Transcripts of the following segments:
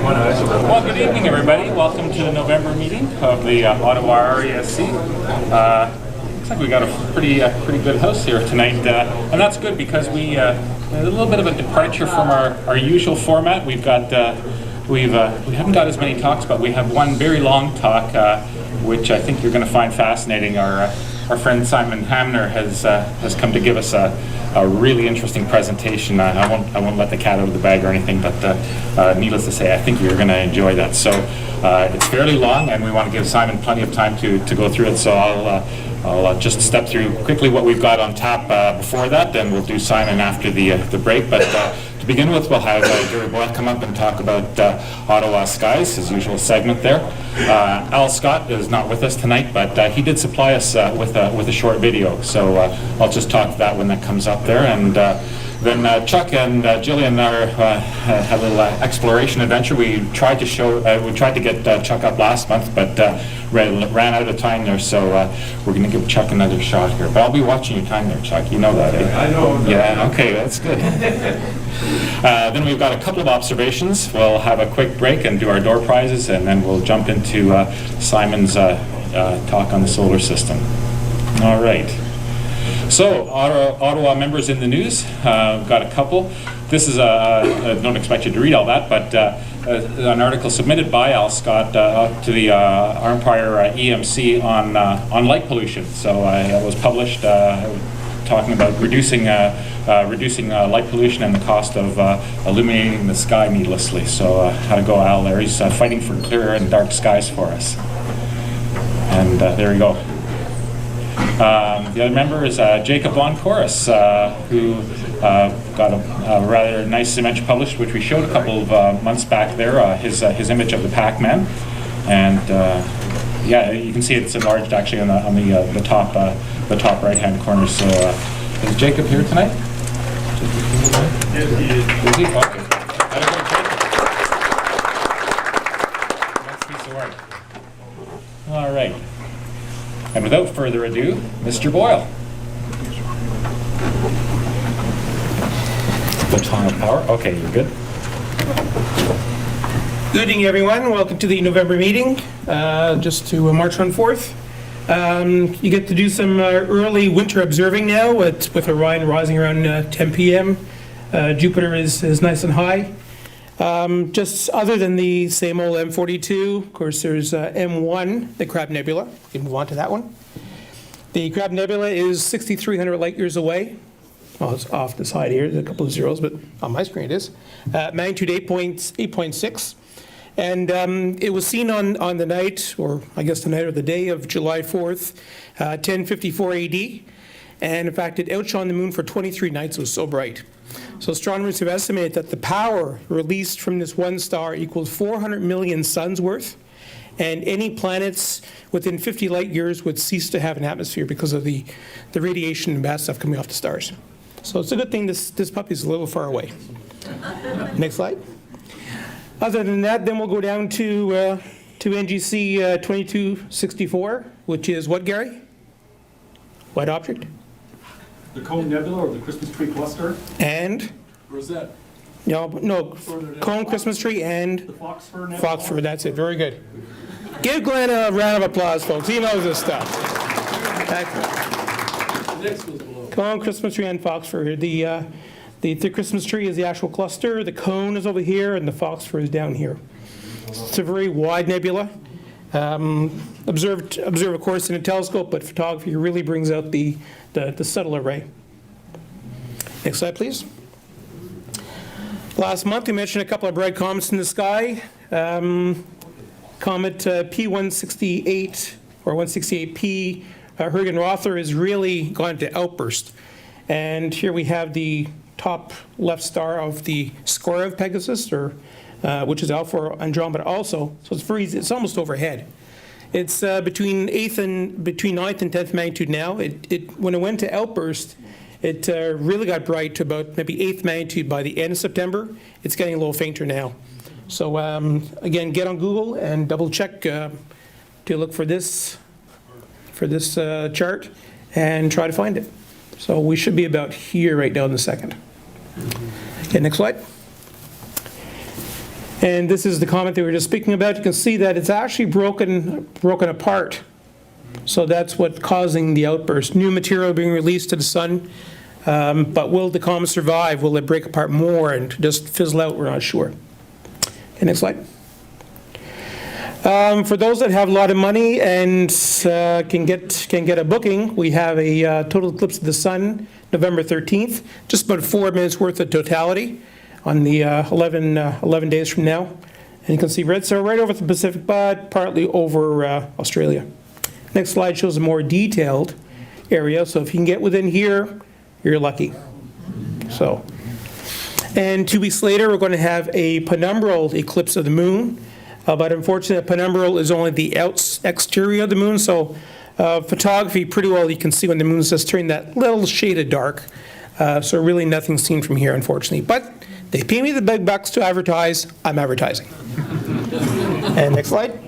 Well, good evening, everybody. Welcome to the November meeting of the Ottawa RASC. Looks like we got a pretty good host here tonight, and that's good because we a little bit of a departure from our usual format. We haven't got as many talks, but we have one very long talk, which I think you're going to find fascinating. Our friend Simon Hamner has come to give us a really interesting presentation. I won't let the cat out of the bag or anything, but needless to say, I think you're going to enjoy that. So it's fairly long, and we want to give Simon plenty of time to go through it. So I'll just step through quickly what we've got on tap before that, and we'll do Simon after the break. But to begin with, we'll have Gary Boyle come up and talk about Ottawa skies, his usual segment there. Al Scott is not with us tonight, but he did supply us with a short video, so I'll just talk to that when that comes up there. And then Chuck and Jillian had a little exploration adventure. We tried to get Chuck up last month, but ran out of time there, so we're going to give Chuck another shot here. But I'll be watching your time there, Chuck. You know that, eh? I know. Yeah, okay, that's good. Then we've got a couple of observations. We'll have a quick break and do our door prizes, and then we'll jump into Simon's talk on the solar system. All right. So, Ottawa members in the news, we've got a couple. This is, I don't expect you to read all that, but an article submitted by Al Scott to the Empire EMC on light pollution. So it was published talking about reducing light pollution and the cost of illuminating the sky needlessly. So how to go, Al? There, he's fighting for clear and dark skies for us. And there we go. The other member is Jacob Von Chorus, who got a rather nice image published, which we showed a couple of months back there, his image of the Pac-Man. And yeah, you can see it's enlarged actually on the top right-hand corner. So is Jacob here tonight? Yes, he is. Is he? Okay. Gotta go, Jacob. Nice piece of work. All right. And without further ado, Mr. Boyle. Baton of power. Okay, you're good. Good evening, everyone. Welcome to the November meeting, just to March 4th. You get to do some early winter observing now with Orion rising around 10 p.m. Jupiter is nice and high. Just other than the same old M42, of course, there's M1, the Crab Nebula. We can move on to that one. The Crab Nebula is 6,300 light years away. Well, it's off the side here. There's a couple of zeros, but on my screen it is. Magnitude 8.6. And it was seen on the night, or I guess the night or the day of July 4th, 1054 AD. And in fact, it outshone the moon for 23 nights. It was so bright. So astronomers have estimated that the power released from this one star equals 400 million suns worth, and any planets within 50 light years would cease to have an atmosphere because of the radiation and bad stuff coming off the stars. So it's a good thing this puppy's a little far away. Next slide. Other than that, then we'll go down to NGC 2264, which is what, Gary? What object? The Cone Nebula or the Christmas Tree Cluster? And? Rosette. No, Cone, Christmas Tree, and? The Fox Fir Nebula. Fox Fir, that's it. Very good. Give Glenn a round of applause, folks. He knows this stuff. The next one's below. Cone, Christmas Tree, and Fox Fir. The Christmas Tree is the actual cluster. The cone is over here, and the Fox Fir is down here. It's a very wide nebula. Observe, of course, in a telescope, but photography really brings out the subtle array. Next slide, please. Last month, we mentioned a couple of bright comets in the sky. Comet P168 or 168P, Huygens-Rother, is really gone to outburst. And here we have the top left star of the square of Pegasus, which is Alpha or Andromeda also. So it's almost overhead. It's between 9th and 10th magnitude now. When it went to outburst, it really got bright to about maybe 8th magnitude by the end of September. It's getting a little fainter now. So again, get on Google and double check to look for this chart and try to find it. So we should be about here right now in a second. Okay, next slide. And this is the comet that we were just speaking about. You can see that it's actually broken apart. So that's what's causing the outburst. New material being released to the sun. But will the comet survive? Will it break apart more and just fizzle out? We're not sure. Okay, next slide. For those that have a lot of money and can get a booking, we have a total eclipse of the sun, November 13th, just about 4 minutes worth of totality on the 11 days from now. And you can see red, so right over the Pacific, but partly over Australia. Next slide shows a more detailed area, so if you can get within here, you're lucky. So, and 2 weeks later, we're going to have a penumbral eclipse of the moon. But unfortunately, penumbral is only the exterior of the moon, so photography, pretty well you can see when the moon's just turning that little shade of dark. So really nothing seen from here, unfortunately. But they pay me the big bucks to advertise, I'm advertising. And next slide.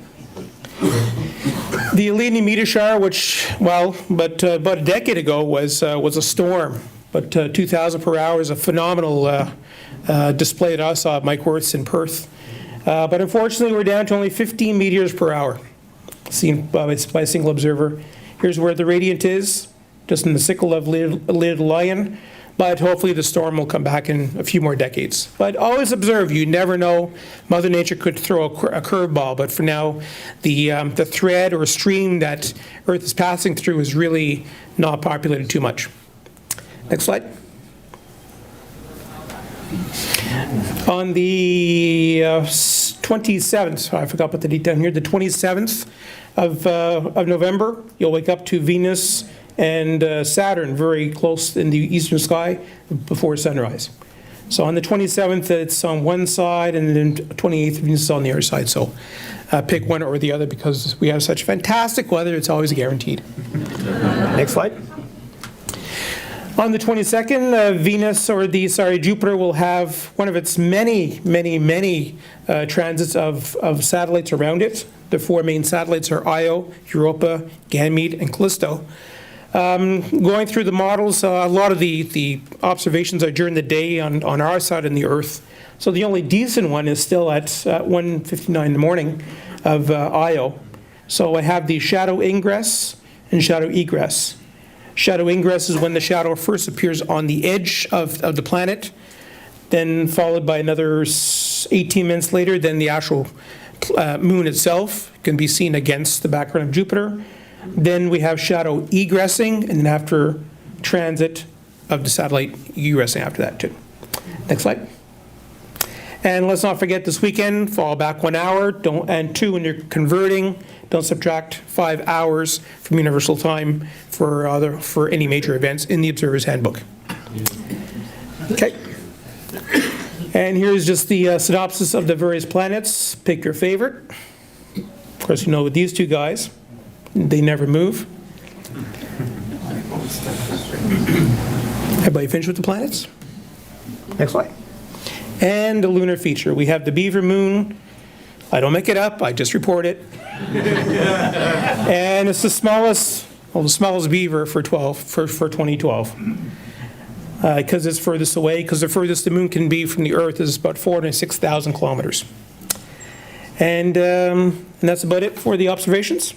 The Eleni meteor shower, which, about a decade ago was a storm. But 2,000 per hour is a phenomenal display that I saw at Mike Wirth's in Perth. But unfortunately, we're down to only 15 meteors per hour, seen by a single observer. Here's where the radiant is, just in the sickle of Little Lion. But hopefully the storm will come back in a few more decades. But always observe, you never know. Mother Nature could throw a curveball, but for now, the thread or stream that Earth is passing through is really not populated too much. Next slide. On the 27th, I forgot what the date down here, the 27th of November, you'll wake up to Venus and Saturn very close in the eastern sky before sunrise. So on the 27th, it's on one side, and then 28th, Venus is on the other side. So pick one or the other because we have such fantastic weather, it's always guaranteed. Next slide. On the 22nd, Jupiter will have one of its many transits of satellites around it. The 4 main satellites are Io, Europa, Ganymede, and Callisto. Going through the models, a lot of the observations are during the day on our side of the Earth. So the only decent one is still at 1:59 in the morning of Io. So I have the shadow ingress and shadow egress. Shadow ingress is when the shadow first appears on the edge of the planet, then followed by another 18 minutes later, then the actual moon itself can be seen against the background of Jupiter. Then we have shadow egressing, and then after transit of the satellite, egressing after that too. Next slide. And let's not forget this weekend, fall back 1 hour, and 2 when you're converting, don't subtract 5 hours from universal time for any major events in the Observer's Handbook. Okay. And here's just the synopsis of the various planets. Pick your favorite. Of course, you know with these two guys, they never move. Everybody finished with the planets? Next slide. And the lunar feature. We have the Beaver Moon. I don't make it up, I just report it. And it's the smallest beaver for 2012. Because it's furthest away, because the furthest the moon can be from the Earth is about 406,000 kilometers. And that's about it for the observations.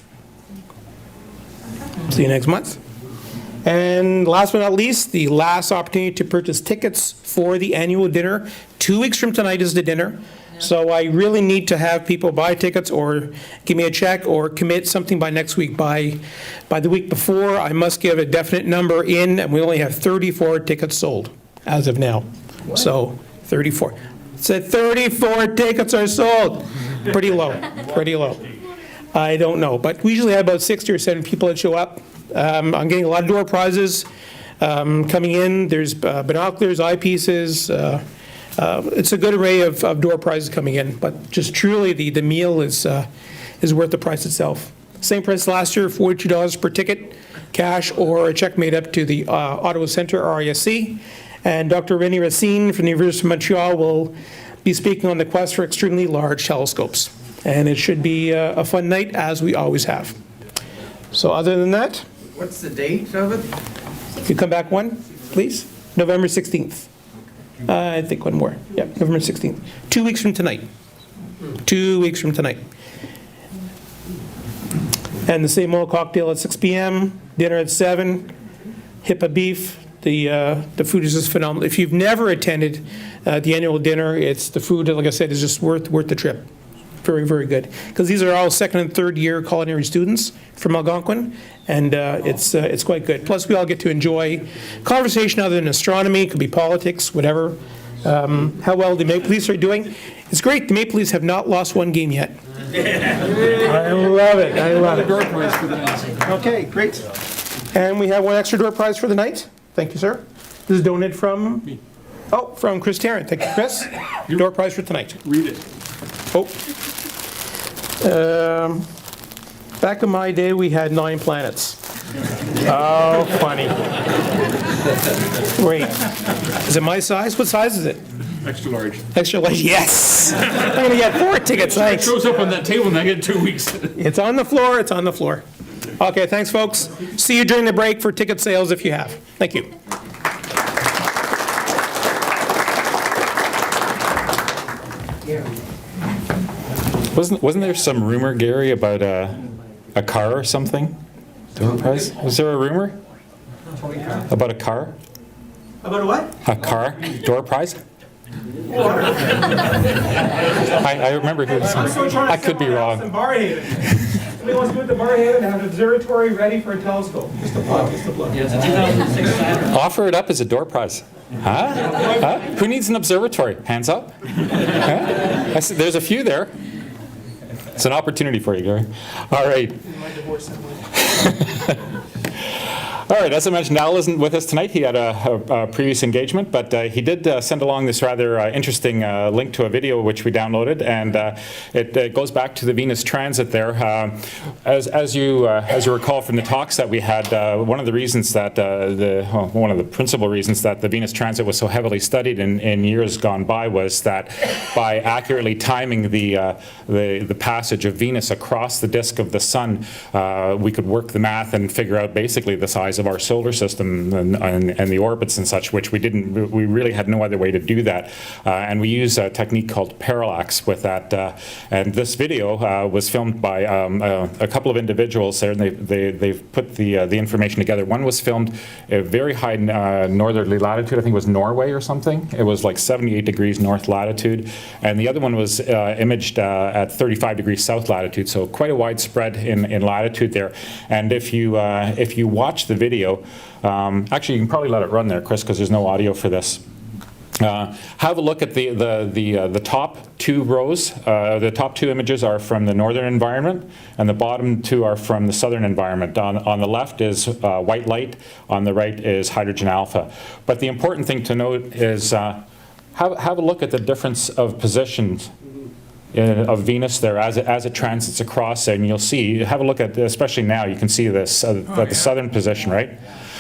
See you next month. And last but not least, the last opportunity to purchase tickets for the annual dinner. 2 weeks from tonight is the dinner. So I really need to have people buy tickets or give me a check or commit something by next week. By the week before, I must give a definite number in, and we only have 34 tickets sold as of now. What? So 34. It said 34 tickets are sold. Pretty low, pretty low. I don't know, but we usually have about 60 or 70 people that show up. I'm getting a lot of door prizes coming in. There's binoculars, eyepieces. It's a good array of door prizes coming in, but just truly the meal is worth the price itself. Same price last year, $42 per ticket, cash or a check made up to the Ottawa Centre, RASC. And Dr. René Racine from the University of Montreal will be speaking on the quest for extremely large telescopes. And it should be a fun night, as we always have. So other than that, what's the date of it? you come back one, please. November 16th. I think one more. Yeah, November 16th. 2 weeks from tonight. 2 weeks from tonight. And the same old cocktail at 6 p.m., dinner at 7, hippa beef. The food is just phenomenal. If you've never attended the annual dinner, the food, like I said, is just worth the trip. Very, very good. Because these are all second and third year culinary students from Algonquin, and it's quite good. Plus, we all get to enjoy conversation other than astronomy. It could be politics, whatever. How well the Maple Leafs are doing. It's great. The Maple Leafs have not lost one game yet. I love it. I love it. Okay, great. And we have one extra door prize for the night. Thank you, sir. This is donated from me. Oh, from Chris Tarrant. Thank you, Chris. Door prize for tonight. Read it. Oh. Back in my day, we had 9 planets. Oh, funny. Wait. Is it my size? What size is it? Extra large. Extra large. Yes. I'm going to get 4 tickets. It Thanks. shows up on that table and I get 2 weeks. It's on the floor. It's on the floor. Okay, thanks, folks. See you during the break for ticket sales if you have. Thank you. Wasn't there some rumor, Gary, about a car or something? Door prize? Was there a rumor about a car? About a what? A car door prize? I remember hearing something. I could be wrong. Somebody wants to do it at the Barhaven and have an observatory ready for a telescope. Just a plug, just a plug. Yeah, it's a 2006 pattern. Offer it up as a door prize. Huh? Huh? Who needs an observatory? Hands up. Huh? I see, there's a few there. It's an opportunity for you, Gary. All right. All right, as I mentioned, Al isn't with us tonight. He had a previous engagement, but he did send along this rather interesting link to a video which we downloaded, and it goes back to the Venus transit there. As you recall from the talks that we had, one of the reasons that one of the principal reasons that the Venus transit was so heavily studied in years gone by was that by accurately timing the passage of Venus across the disk of the sun, we could work the math and figure out basically the size of our solar system and the orbits and such, which we really had no other way to do that. And we use a technique called parallax with that. And this video was filmed by a couple of individuals there, and they've put the information together. One was filmed at very high northerly latitude. I think it was Norway or something. It was like 78 degrees north latitude. And the other one was imaged at 35 degrees south latitude, so quite a wide spread in latitude there. And if you watch the video, actually you can probably let it run there, Chris, because there's no audio for this. Have a look at the top 2 rows. The top 2 images are from the northern environment, and the bottom 2 are from the southern environment. On the left is white light, on the right is hydrogen alpha. But the important thing to note is have a look at the difference of positions of Venus there as it transits across, and you'll see, have a look at, especially now, you can see this, the southern position, right?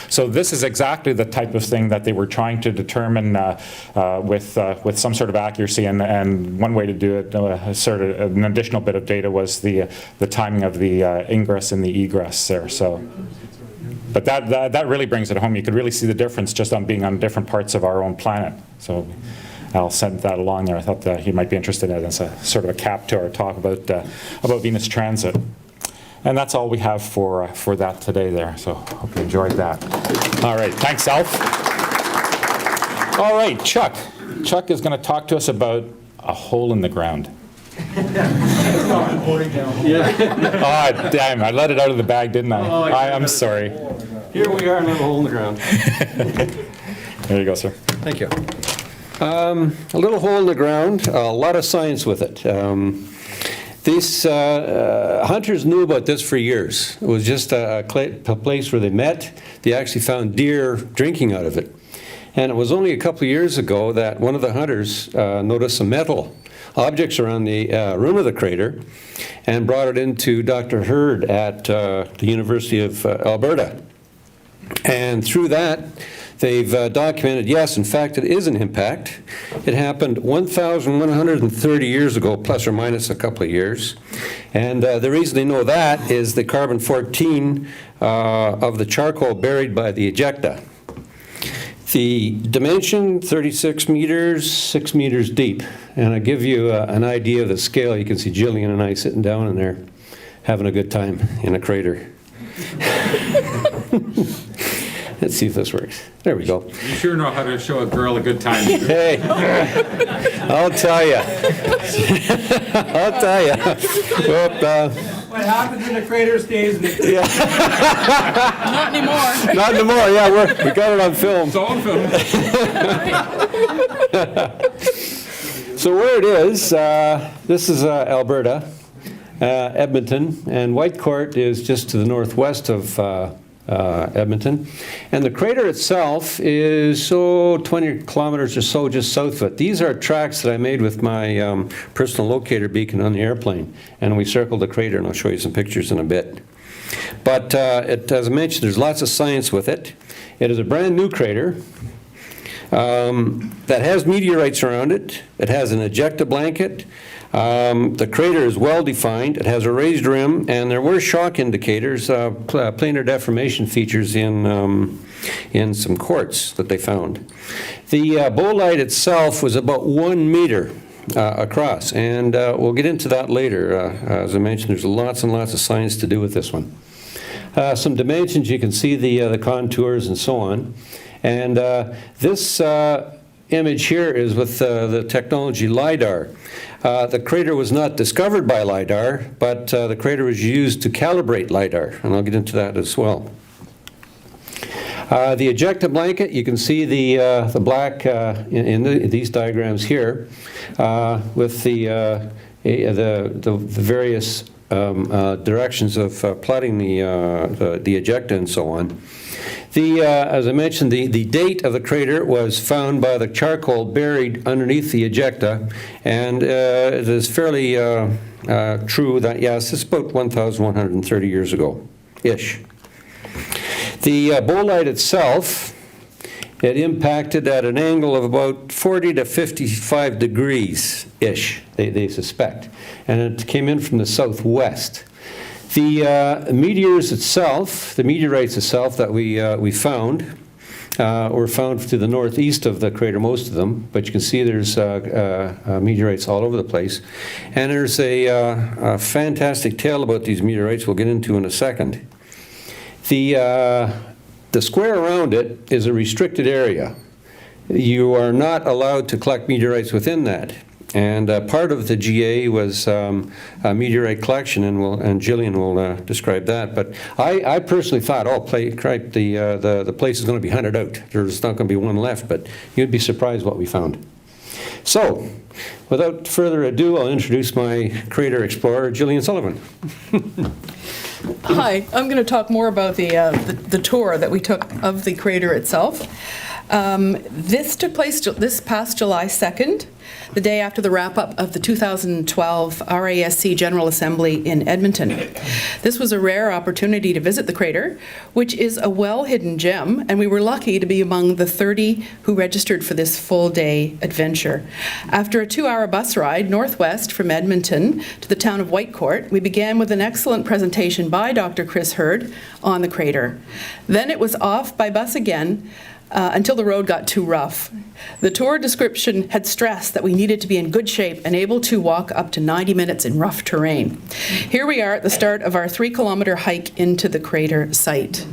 So this is exactly the type of thing that they were trying to determine with some sort of accuracy, and one way to do it, sort of an additional bit of data, was the timing of the ingress and the egress there. So, but that really brings it home. You could really see the difference just on being on different parts of our own planet. So I'll send that along there. I thought that he might be interested in it as a sort of a cap to our talk about Venus transit. And that's all we have for that today there. So hope you enjoyed that. All right, thanks, Alf. All right, Chuck. Chuck is going to talk to us about a hole in the ground. Oh, damn, I let it out of the bag, didn't I? I'm sorry. Here we are in a little hole in the ground. There you go, sir. Thank you. A little hole in the ground, a lot of science with it. These hunters knew about this for years. It was just a place where they met. They actually found deer drinking out of it. And it was only a couple of years ago that one of the hunters noticed some metal objects around the rim of the crater and brought it into Dr. Hurd at the University of Alberta. And through that, they've documented, yes, in fact, it is an impact. It happened 1,130 years ago, plus or minus a couple of years. And the reason they know that is the carbon-14 of the charcoal buried by the ejecta. The dimension, 36 meters, 6 meters deep. And I give you an idea of the scale. You can see Jillian and I sitting down in there having a good time in a crater. Let's see if this works. There we go. You sure know how to show a girl a good time. Hey, I'll tell you. I'll tell you. What happens in the crater stays in the crater. Not anymore. Not anymore, yeah, we got it on film. It's all in film. So where it is, this is Alberta, Edmonton, and Whitecourt is just to the northwest of Edmonton. And the crater itself is 20 kilometers or so just south of it. These are tracks that I made with my personal locator beacon on the airplane. And we circled the crater, and I'll show you some pictures in a bit. But as I mentioned, there's lots of science with it. It is a brand new crater that has meteorites around it. It has an ejecta blanket. The crater is well defined. It has a raised rim, and there were shock indicators, planar deformation features in some quartz that they found. The bolide itself was about 1 meter across, and we'll get into that later. As I mentioned, there's lots and lots of science to do with this one. Some dimensions, you can see the contours and so on. And this image here is with the technology LiDAR. The crater was not discovered by LiDAR, but the crater was used to calibrate LiDAR, and I'll get into that as well. The ejecta blanket, you can see the black in these diagrams here with the various directions of plotting the ejecta and so on. As I mentioned, the date of the crater was found by the charcoal buried underneath the ejecta, and it is fairly true that, yes, it's about 1,130 years ago-ish. The bolide itself, it impacted at an angle of about 40 to 55 degrees-ish, they suspect, and it came in from the southwest. The meteorites itself that we found were found to the northeast of the crater, most of them, but you can see there's meteorites all over the place. And there's a fantastic tale about these meteorites we'll get into in a second. The square around it is a restricted area. You are not allowed to collect meteorites within that. And part of the GA was a meteorite collection, and Jillian will describe that. But I personally thought, the place is going to be hunted out. There's not going to be one left, but you'd be surprised what we found. So, without further ado, I'll introduce my crater explorer, Jillian Sullivan. Hi, I'm going to talk more about the tour that we took of the crater itself. This took place this past July 2nd, the day after the wrap-up of the 2012 RASC General Assembly in Edmonton. This was a rare opportunity to visit the crater, which is a well-hidden gem, and we were lucky to be among the 30 who registered for this full-day adventure. After a 2-hour bus ride northwest from Edmonton to the town of Whitecourt, we began with an excellent presentation by Dr. Chris Hurd on the crater. Then it was off by bus again, until the road got too rough. The tour description had stressed that we needed to be in good shape and able to walk up to 90 minutes in rough terrain. Here we are at the start of our 3-kilometer hike into the crater site.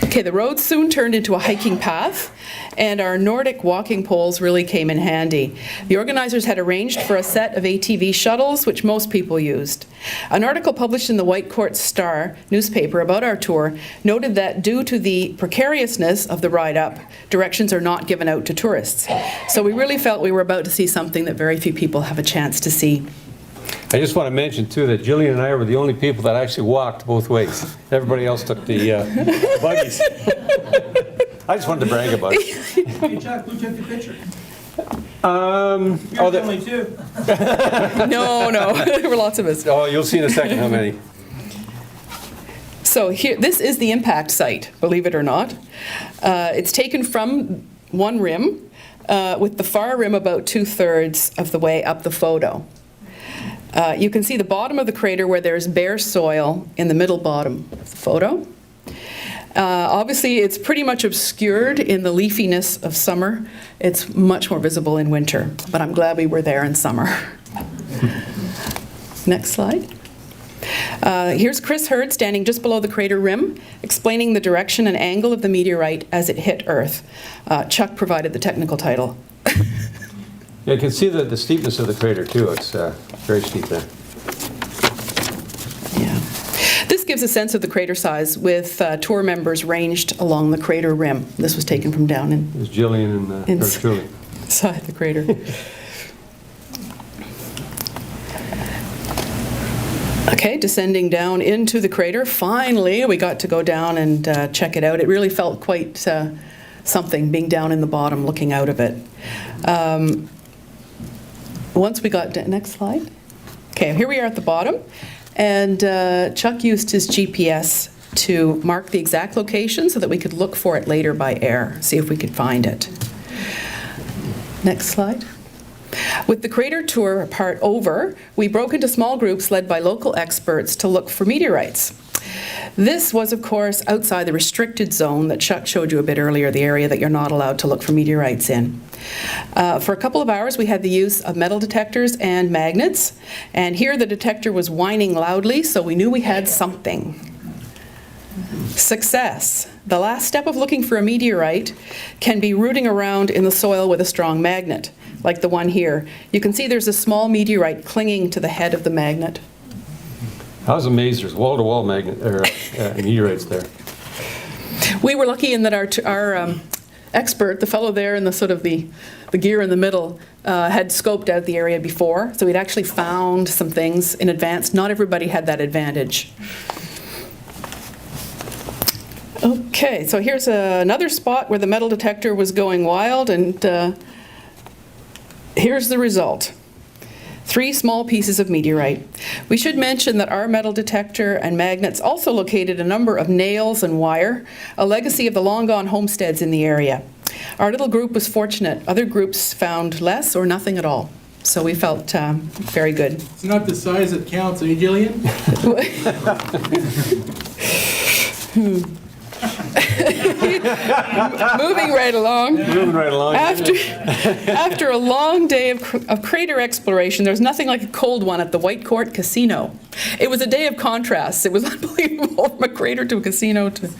Okay, the road soon turned into a hiking path, and our Nordic walking poles really came in handy. The organizers had arranged for a set of ATV shuttles, which most people used. An article published in the Whitecourt Star newspaper about our tour noted that due to the precariousness of the ride up, directions are not given out to tourists. So we really felt we were about to see something that very few people have a chance to see. I just want to mention, too, that Jillian and I were the only people that actually walked both ways. Everybody else took the buggies. I just wanted to brag about it. Hey, Chuck, who took the picture? You're only two. No, there were lots of us. Oh, you'll see in a second how many. So here, this is the impact site, believe it or not. It's taken from one rim, with the far rim about 2/3 of the way up the photo. You can see the bottom of the crater where there's bare soil in the middle bottom of the photo. Obviously, it's pretty much obscured in the leafiness of summer. It's much more visible in winter, but I'm glad we were there in summer. Next slide. Here's Chris Hurd standing just below the crater rim, explaining the direction and angle of the meteorite as it hit Earth. Chuck provided the technical title. Yeah, you can see the steepness of the crater, too. It's very steep there. Yeah. This gives a sense of the crater size with tour members ranged along the crater rim. This was taken from down There's Jillian and Julie. inside the crater. Okay, descending down into the crater. Finally, we got to go down and check it out. It really felt quite something, being down in the bottom, looking out of it. Once we got next slide. Okay, here we are at the bottom, and Chuck used his GPS to mark the exact location so that we could look for it later by air, see if we could find it. Next slide. With the crater tour part over, we broke into small groups led by local experts to look for meteorites. This was, of course, outside the restricted zone that Chuck showed you a bit earlier, the area that you're not allowed to look for meteorites in. For a couple of hours, we had the use of metal detectors and magnets, and here the detector was whining loudly, so we knew we had something. Success. The last step of looking for a meteorite can be rooting around in the soil with a strong magnet, like the one here. You can see there's a small meteorite clinging to the head of the magnet. I was amazed. There's wall-to-wall meteorites there. We were lucky in that our expert, the fellow there in the sort of the gear in the middle, had scoped out the area before, so we'd actually found some things in advance. Not everybody had that advantage. Okay, so here's another spot where the metal detector was going wild, and here's the result. 3 small pieces of meteorite. We should mention that our metal detector and magnets also located a number of nails and wire, a legacy of the long-gone homesteads in the area. Our little group was fortunate. Other groups found less or nothing at all. So we felt very good. It's not the size that counts, eh, Jillian? Moving right along. Moving right along. After a long day of crater exploration, there was nothing like a cold one at the White Court Casino. It was a day of contrasts. It was unbelievable, from a crater to a casino to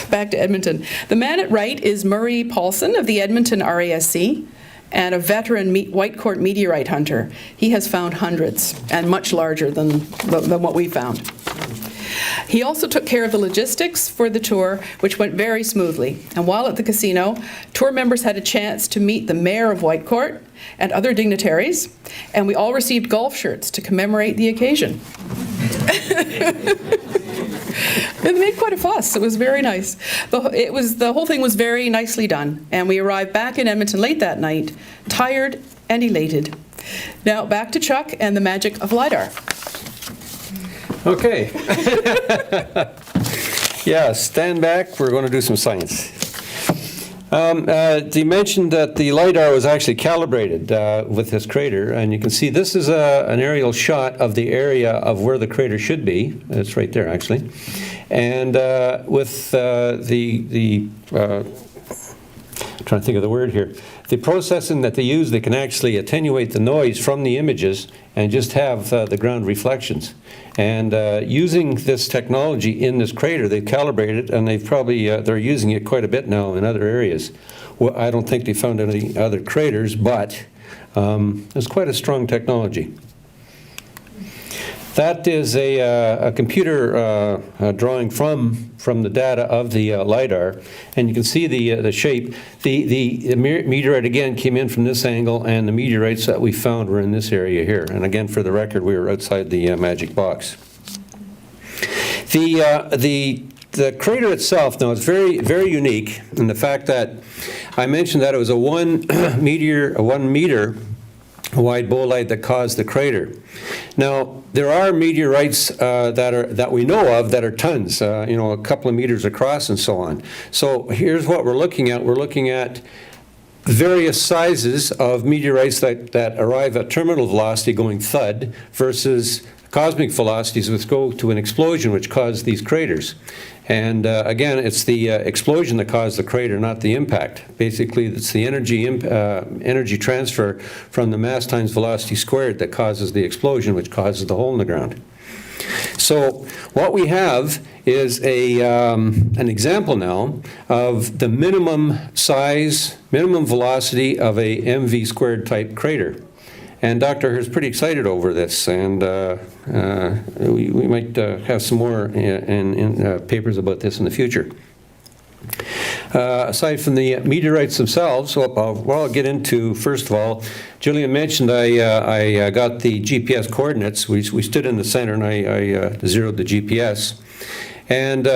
back to Edmonton. The man at right is Murray Paulson of the Edmonton RASC, and a veteran White Court meteorite hunter. He has found hundreds, and much larger than what we found. He also took care of the logistics for the tour, which went very smoothly. And while at the casino, tour members had a chance to meet the mayor of Whitecourt and other dignitaries, and we all received golf shirts to commemorate the occasion. They made quite a fuss. It was very nice. The whole thing was very nicely done, and we arrived back in Edmonton late that night, tired and elated. Now back to Chuck and the magic of LiDAR. Okay. Yeah, stand back. We're going to do some science. You mentioned that the LiDAR was actually calibrated with this crater, and you can see this is an aerial shot of the area of where the crater should be. It's right there, actually. And with trying to think of the word here. The processing that they use, they can actually attenuate the noise from the images and just have the ground reflections. And using this technology in this crater, they've calibrated, and they've probably they're using it quite a bit now in other areas. Well, I don't think they found any other craters, but it's quite a strong technology. That is a computer drawing from the data of the LiDAR, and you can see the shape. The meteorite, again, came in from this angle, and the meteorites that we found were in this area here. And again, for the record, we were outside the magic box. The crater itself, now, is very, very unique in the fact that I mentioned that it was a 1 meter wide bolide that caused the crater. Now, there are meteorites that we know of that are tons, a couple of meters across and so on. So here's what we're looking at. We're looking at various sizes of meteorites that arrive at terminal velocity going thud versus cosmic velocities which go to an explosion which cause these craters. And again, it's the explosion that caused the crater, not the impact. Basically, it's the energy transfer from the mass times velocity squared that causes the explosion, which causes the hole in the ground. So what we have is an example now of the minimum size, minimum velocity of a mv squared type crater. And Dr. Herr's pretty excited over this, and we might have some more in papers about this in the future. Aside from the meteorites themselves, I'll get into, first of all, Julian mentioned I got the GPS coordinates. We stood in the center, and I zeroed the GPS, and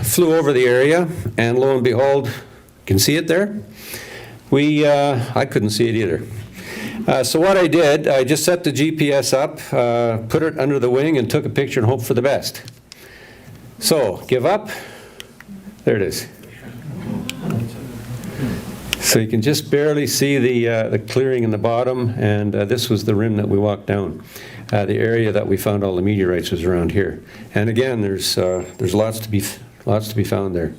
flew over the area, and lo and behold, you can see it there? I couldn't see it either. So what I did, I just set the GPS up, put it under the wing, and took a picture and hoped for the best. So, give up. There it is. So you can just barely see the clearing in the bottom, and this was the rim that we walked down. The area that we found all the meteorites was around here. And again, there's lots to be found there.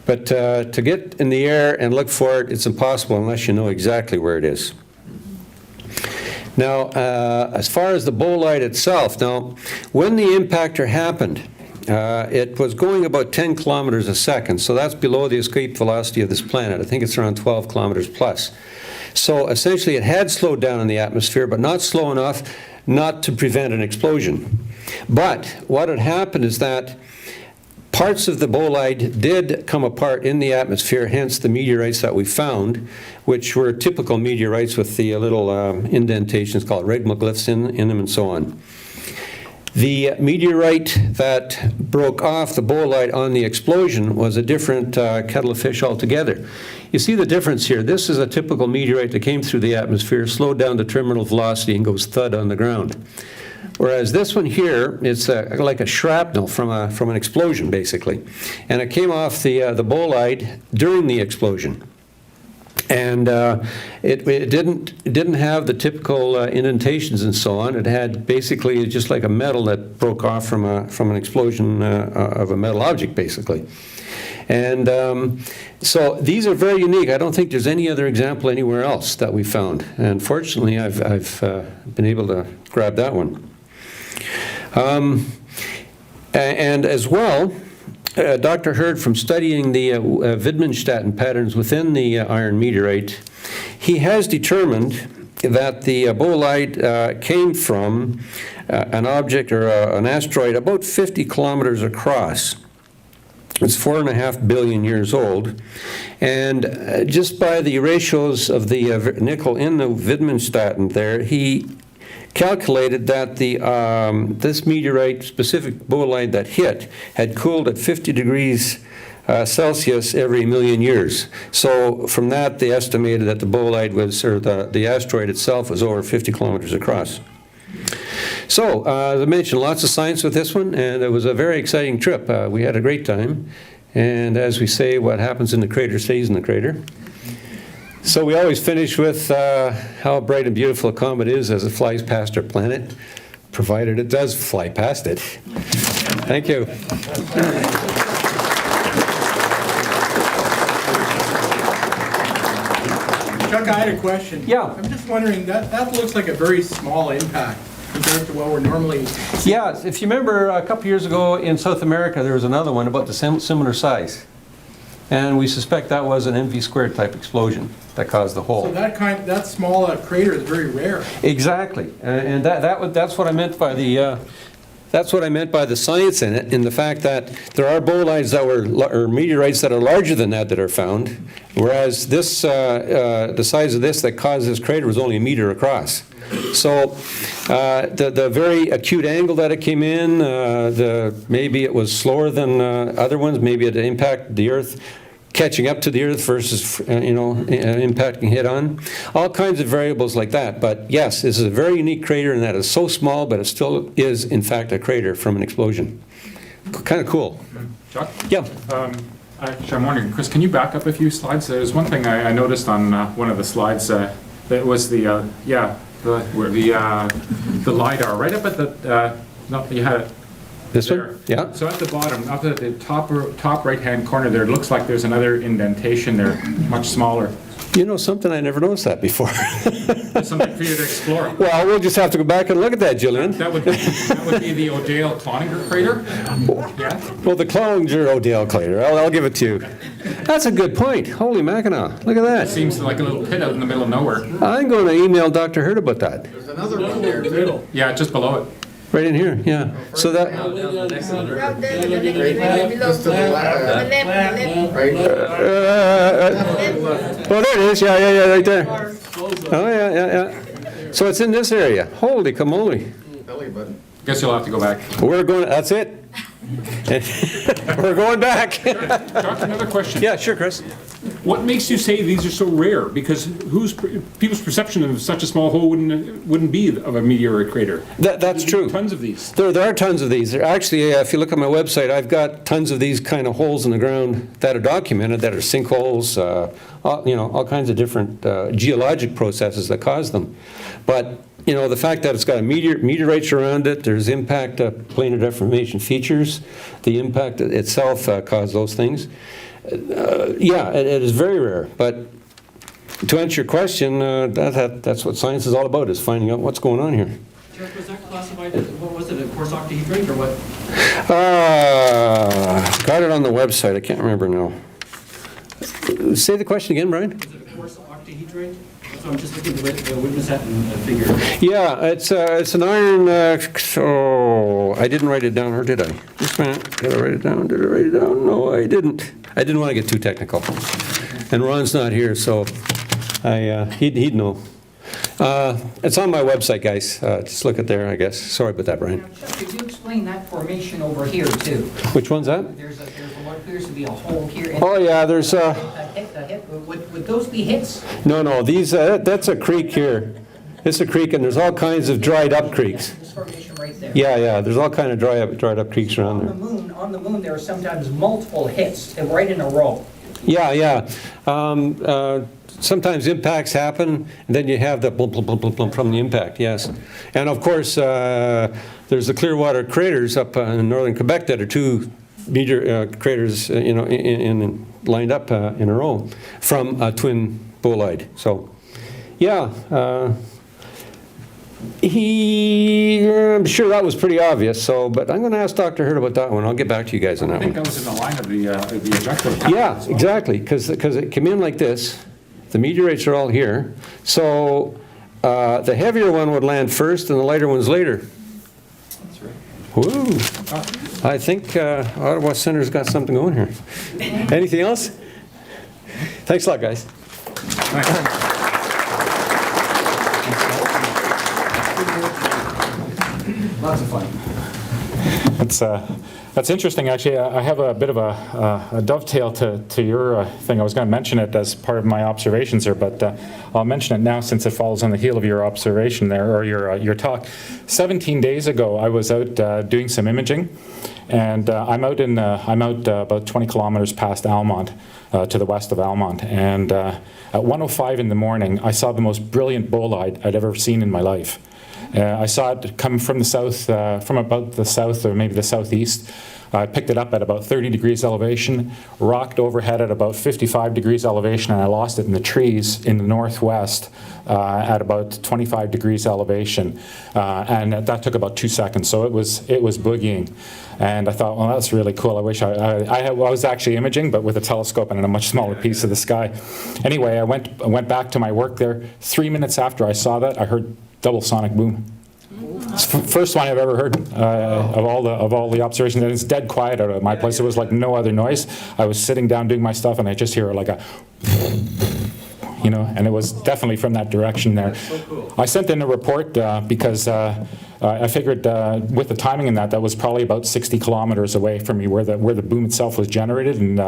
But to get in the air and look for it, it's impossible unless you know exactly where it is. Now, as far as the bolide itself, now, when the impactor happened, it was going about 10 kilometers a second, so that's below the escape velocity of this planet. I think it's around 12 kilometers plus. So essentially it had slowed down in the atmosphere, but not slow enough not to prevent an explosion. But what had happened is that parts of the bolide did come apart in the atmosphere, hence the meteorites that we found, which were typical meteorites with the little indentations called regmaglyphs in them and so on. The meteorite that broke off the bolide on the explosion was a different kettle of fish altogether. You see the difference here. This is a typical meteorite that came through the atmosphere, slowed down to terminal velocity, and goes thud on the ground. Whereas this one here, it's like a shrapnel from an explosion, basically. And it came off the bolide during the explosion. And it didn't have the typical indentations and so on. It had basically just like a metal that broke off from an explosion of a metal object, basically. And so these are very unique. I don't think there's any other example anywhere else that we found. And fortunately, I've been able to grab that one. And as well, Dr. Herr, from studying the Widmanstätten patterns within the iron meteorite, he has determined that the bolide came from an object or an asteroid about 50 kilometers across. It's 4.5 billion years old. And just by the ratios of the nickel in the Widmanstätten there, he calculated that this meteorite specific bolide that hit had cooled at 50 degrees Celsius every million years. So from that, they estimated that the bolide was, or the asteroid itself was over 50 kilometers across. So, as I mentioned, lots of science with this one, and it was a very exciting trip. We had a great time. And as we say, what happens in the crater stays in the crater. So we always finish with how bright and beautiful a comet is as it flies past our planet, provided it does fly past it. Thank you. Chuck, I had a question. Yeah. I'm just wondering, that looks like a very small impact compared to what we're normally... Yeah, if you remember a couple years ago in South America, there was another one about the similar size. And we suspect that was an mv squared type explosion that caused the hole. So that small crater is very rare. Exactly, and that's what I meant by the science in it, in the fact that there are bolides that or meteorites that are larger than that are found, whereas this the size of this that caused this crater was only a meter across. So the very acute angle that it came in, maybe it was slower than other ones, maybe it impacted the Earth, catching up to the Earth versus impacting head on. All kinds of variables like that. But yes, this is a very unique crater in that it's so small, but it still is in fact a crater from an explosion. Kind of cool. Chuck? Yeah. Actually, I'm wondering, Chris, can you back up a few slides? There's one thing I noticed on one of the slides that was the LiDAR right up at the no, you had it This There. one? Yeah. So at the bottom, up at the top right-hand corner there, it looks like there's another indentation there, much smaller. You know something, I never noticed that before. Something for you to explore. Well, we'll just have to go back and look at that, Gillian. That would be the O'Dale Cloninger crater. Yeah. Well, the Cloninger O'Dale crater, I'll give it to you. That's a good point. Holy Mackinac, look at that. Seems like a little pit out in the middle of nowhere. I'm going to email Dr. Hurd about that. There's another one there too. Yeah, just below it. Right in here, yeah. So that, Just to the left. Right. well, there it is, yeah, right there. Oh, yeah. So it's in this area. Holy camoli. Belly button. Guess you'll have to go back. We're going, that's it. We're going back. Doctor, another question. Yeah, sure, Chris. What makes you say these are so rare? Because people's perception of such a small hole wouldn't be of a meteoroid crater. That's true. Tons of these. There are tons of these. Actually, if you look at my website, I've got tons of these kind of holes in the ground that are documented, that are sinkholes, all kinds of different geologic processes that cause them. But the fact that it's got meteorites around it, there's impact, planar deformation features, the impact itself caused those things. It is very rare. But to answer your question, that's what science is all about, is finding out what's going on here. Jeff, was that classified as, what was it, a coarse octahedrite or what? Got it on the website. I can't remember now. Say the question again, Brian. Was it a coarse octahedrite? So I'm just looking at the witness set and figure. Yeah, it's an iron. I didn't write it down, or did I? Just a minute. Did I write it down? Did I write it down? No, I didn't. I didn't want to get too technical. And Ron's not here, so he'd know. It's on my website, guys. Just look at there, I guess. Sorry about that, Brian. Chuck, could you explain that formation over here, too? Which one's that? There's what appears to be a hole here. Oh, yeah, there's A hit. Would those be hits? no, these, that's a creek here. It's a creek, and there's all kinds of dried up creeks. This formation right there. Yeah, there's all kind of dried up creeks around there. On the moon, there are sometimes multiple hits right in a row. Yeah. Sometimes impacts happen, and then you have the blump, blump, blump, blump, blump from the impact, yes. And of course, there's the Clearwater craters up in northern Quebec that are two meteor craters, lined up in a row from a twin bolide. So, yeah, I'm sure that was pretty obvious. So, but I'm going to ask Dr. Hurd about that one. I'll get back to you guys on that I think one. that was in the line of the ejector pattern Yeah, as well. exactly, because it came in like this. The meteorites are all here. So the heavier one would land first and the lighter ones later. That's right. Woo. I think Ottawa Center's got something going here. Anything else? Thanks a lot, guys. Lots of fun. That's interesting, actually. I have a bit of a dovetail to your thing. I was going to mention it as part of my observations there, but I'll mention it now since it follows on the heel of your observation there, or your talk. 17 days ago, I was out doing some imaging, and I'm out about 20 kilometers past Almont, to the west of Almont, and at 1:05 in the morning, I saw the most brilliant bolide I'd ever seen in my life. I saw it come from the south, from about the south or maybe the southeast. I picked it up at about 30 degrees elevation, rocked overhead at about 55 degrees elevation, and I lost it in the trees in the northwest at about 25 degrees elevation. And that took about 2 seconds, so it was boogieing. And I thought, well, that's really cool. I wish I was actually imaging, but with a telescope and in a much smaller piece of the sky. Anyway, I went back to my work there. 3 minutes after I saw that, I heard double sonic boom. It's the first one I've ever heard of all the observations, and it's dead quiet out of my place. It was like no other noise. I was sitting down doing my stuff, and I just hear like a, and it was definitely from that direction there. I sent in a report because I figured with the timing in that was probably about 60 kilometers away from me where the boom itself was generated, and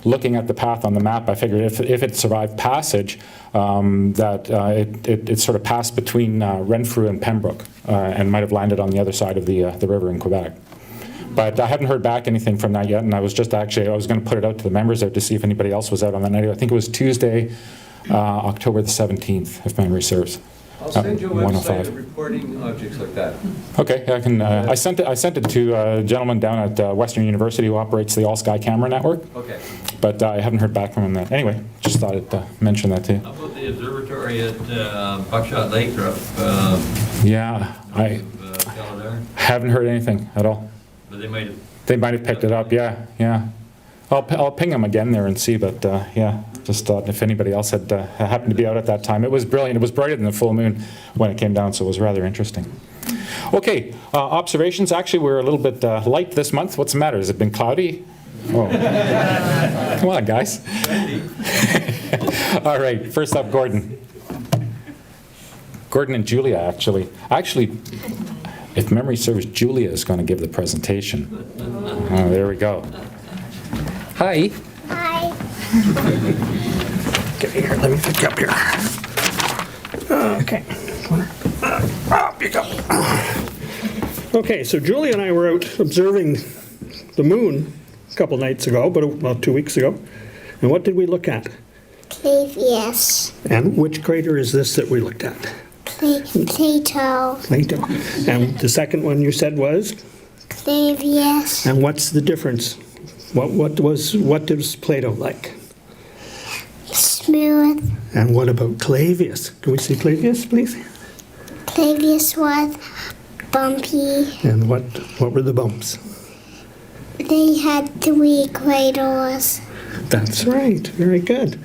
looking at the path on the map, I figured if it survived passage, that it sort of passed between Renfrew and Pembroke and might have landed on the other side of the river in Quebec. But I haven't heard back anything from that yet, and I was going to put it out to the members there to see if anybody else was out on that night. I think it was Tuesday, October the 17th, if memory serves. I'll send you a 105. website of reporting objects like that. Okay, I can. I sent it to a gentleman down at Western University who operates the All Sky Camera Network. Okay. But I haven't heard back from him yet. Anyway, just thought I'd mention that too. How about the observatory at Buckshot Lake or up Yeah, I Calader? haven't heard anything at all. But they might have. They might have picked it up. Yeah, yeah. I'll ping them again there and see. But yeah, just thought if anybody else had happened to be out at that time. It was brilliant. It was brighter than the full moon when it came down, so it was rather interesting. Okay, observations. Actually, we're a little bit light this month. What's the matter? Has it been cloudy? Oh. Come on, guys. All right, first up, Gordon. Gordon and Julia, actually. Actually, if memory serves, Julia is going to give the presentation. Oh, there we go. Hi. Hi. Get here, let me pick you up here. Okay. Up you go. Okay, so Julie and I were out observing the moon a couple nights ago, but about 2 weeks ago. And what did we look at? Clavius. And which crater is this that we looked at? Plato. Plato. And the second one you said was? Clavius. And what's the difference? What does Plato like? Smooth. And what about Clavius? Can we see Clavius, please? Clavius was bumpy. And what were the bumps? They had 3 craters. That's right. Very good.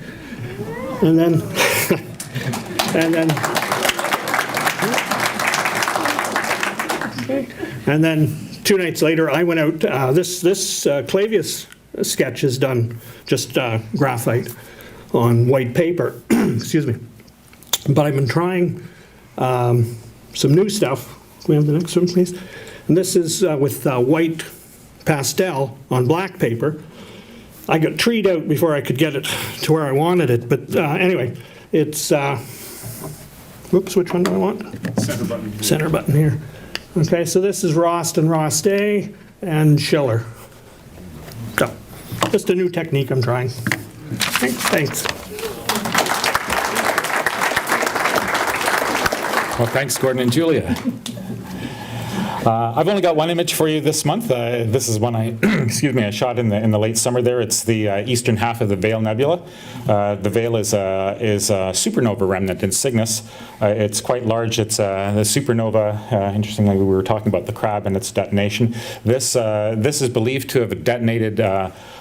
And then, and then 2 nights later, I went out. This Clavius sketch is done just graphite on white paper. Excuse me. But I've been trying some new stuff. Can we have the next one, please? And this is with white pastel on black paper. I got treed out before I could get it to where I wanted it. But anyway, it's, whoops, which one do I want? Center button. Center button here. Okay, so this is Rost and Roste and Schiller. So, just a new technique I'm trying. Thanks. Well, thanks, Gordon and Julia. I've only got one image for you this month. This is one I, I shot in the late summer there. It's the eastern half of the Veil Nebula. The Veil is a supernova remnant in Cygnus. It's quite large. It's the supernova. Interestingly, we were talking about the crab and its detonation. This is believed to have detonated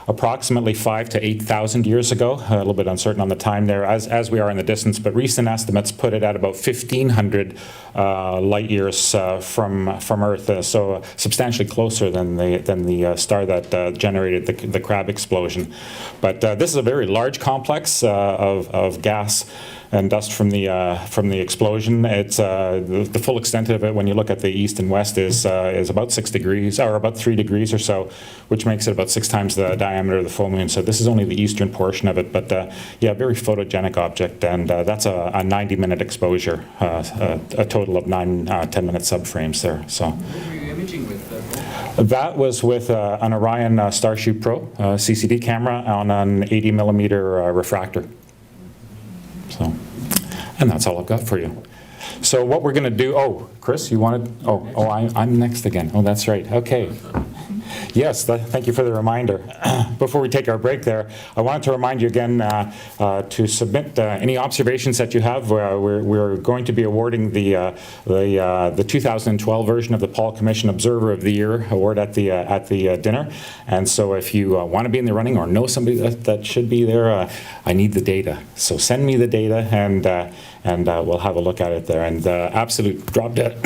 approximately 5,000 to 8,000 years ago. A little bit uncertain on the time there, as we are in the distance, but recent estimates put it at about 1,500 light years from Earth, so substantially closer than the star that generated the crab explosion. But this is a very large complex of gas and dust from the explosion. It's the full extent of it, when you look at the east and west, is about 6 degrees, or about 3 degrees or so, which makes it about 6 times the diameter of the full moon. So this is only the eastern portion of it, but yeah, very photogenic object, and that's a 90-minute exposure, a total of 10-minute subframes there. So. What were you imaging with? That was with an Orion Starshoot Pro CCD camera on an 80mm refractor. So, and that's all I've got for you. So what we're going to do, oh, Chris, you wanted, I'm next again. Oh, that's right. Okay. Yes, thank you for the reminder. Before we take our break there, I wanted to remind you again to submit any observations that you have. We're going to be awarding the 2012 version of the Paul Commission Observer of the Year award at the dinner. And so if you want to be in the running or know somebody that should be there, I need the data. So send me the data, and we'll have a look at it there. And the absolute drop dead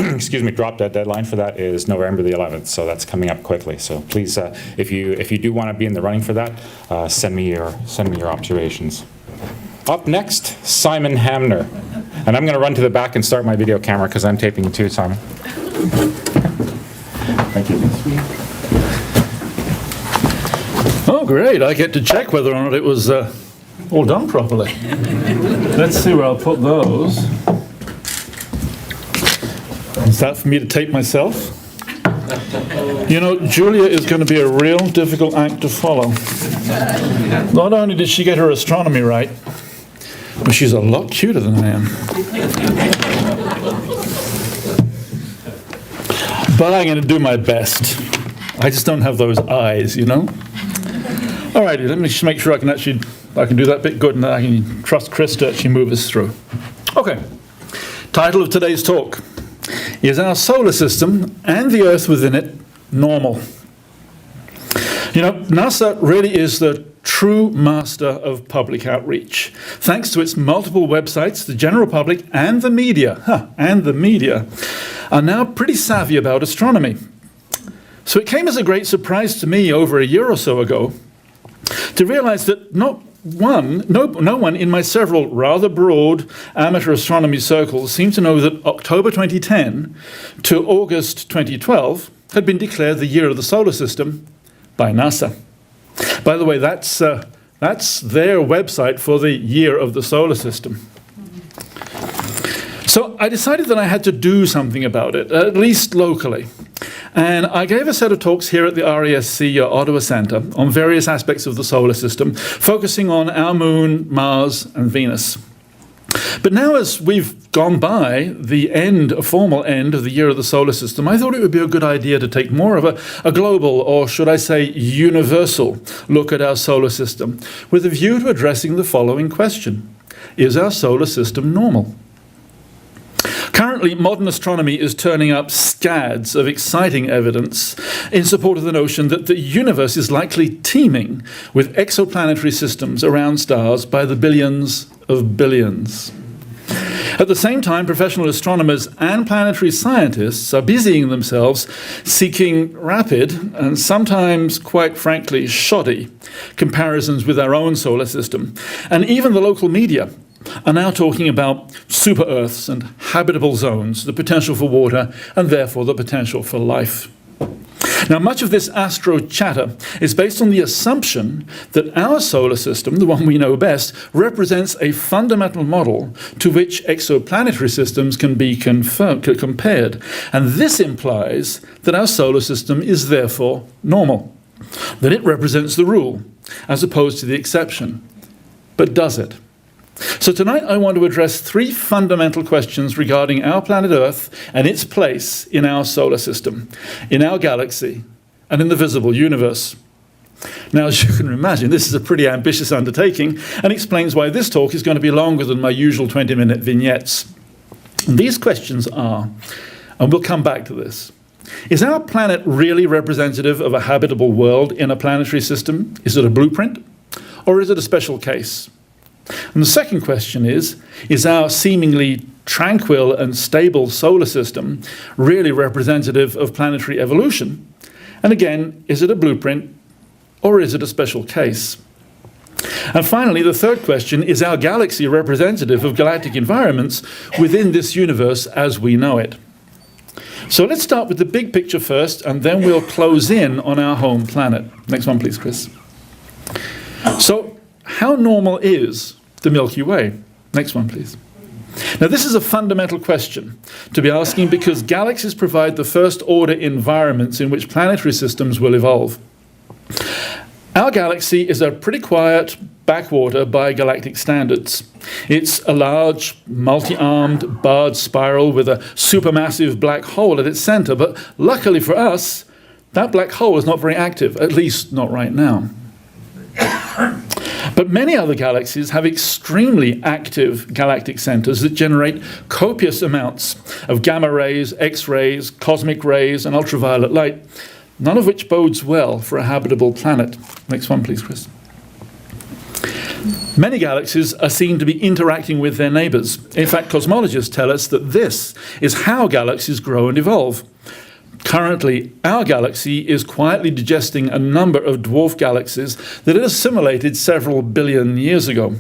deadline for that is November the 11th. So that's coming up quickly. So please, if you do want to be in the running for that, send me your observations. Up next, Simon Hamner, and I'm going to run to the back and start my video camera because I'm taping too, Simon. Thank you. Oh, great! I get to check whether or not it was all done properly. Let's see where I'll put those. Is that for me to tape myself? You know, Julia is going to be a real difficult act to follow. Not only did she get her astronomy right, but she's a lot cuter than I am. but I'm going to do my best. I just don't have those eyes, you know? All righty, let me just make sure I can do that bit good, and I can trust Chris to actually move us through. Okay, title of today's talk: Is our solar system and the Earth within it normal? You know, NASA really is the true master of public outreach. Thanks to its multiple websites, the general public and the media, are now pretty savvy about astronomy. So it came as a great surprise to me over a year or so ago to realize that no one in my several rather broad amateur astronomy circles seemed to know that October 2010 to August 2012 had been declared the year of the solar system by NASA. By the way, that's their website for the year of the solar system. So I decided that I had to do something about it, at least locally. And I gave a set of talks here at the RASC Ottawa Centre on various aspects of the solar system, focusing on our moon, Mars, and Venus. But now, as we've gone by a formal end of the year of the solar system, I thought it would be a good idea to take more of a global, or should I say universal, look at our solar system, with a view to addressing the following question: is our solar system normal? Currently, modern astronomy is turning up scads of exciting evidence in support of the notion that the universe is likely teeming with exoplanetary systems around stars by the billions of billions. At the same time, professional astronomers and planetary scientists are busying themselves seeking rapid and sometimes, quite frankly, shoddy comparisons with our own solar system. And even the local media are now talking about super-Earths and habitable zones, the potential for water, and therefore the potential for life. Now, much of this astro chatter is based on the assumption that our solar system, the one we know best, represents a fundamental model to which exoplanetary systems can be compared. And this implies that our solar system is therefore normal, that it represents the rule, as opposed to the exception. But does it? So tonight I want to address three fundamental questions regarding our planet Earth and its place in our solar system, in our galaxy, and in the visible universe. Now, as you can imagine, this is a pretty ambitious undertaking and explains why this talk is going to be longer than my usual 20-minute vignettes. And these questions are, and we'll come back to this: is our planet really representative of a habitable world in a planetary system? Is it a blueprint? Or is it a special case? And the second question is our seemingly tranquil and stable solar system really representative of planetary evolution? And again, is it a blueprint or is it a special case? And finally, the third question, is our galaxy representative of galactic environments within this universe as we know it? So let's start with the big picture first, and then we'll close in on our home planet. Next one, please, Chris. So, how normal is the Milky Way? Next one, please. Now, this is a fundamental question to be asking because galaxies provide the first order environments in which planetary systems will evolve. Our galaxy is a pretty quiet backwater by galactic standards. It's a large, multi-armed, barred spiral with a supermassive black hole at its center, but luckily for us, that black hole is not very active, at least not right now. But many other galaxies have extremely active galactic centers that generate copious amounts of gamma rays, X-rays, cosmic rays, and ultraviolet light, none of which bodes well for a habitable planet. Next one, please, Chris. Many galaxies are seen to be interacting with their neighbors. In fact, cosmologists tell us that this is how galaxies grow and evolve. Currently, our galaxy is quietly digesting a number of dwarf galaxies that it assimilated several billion years ago.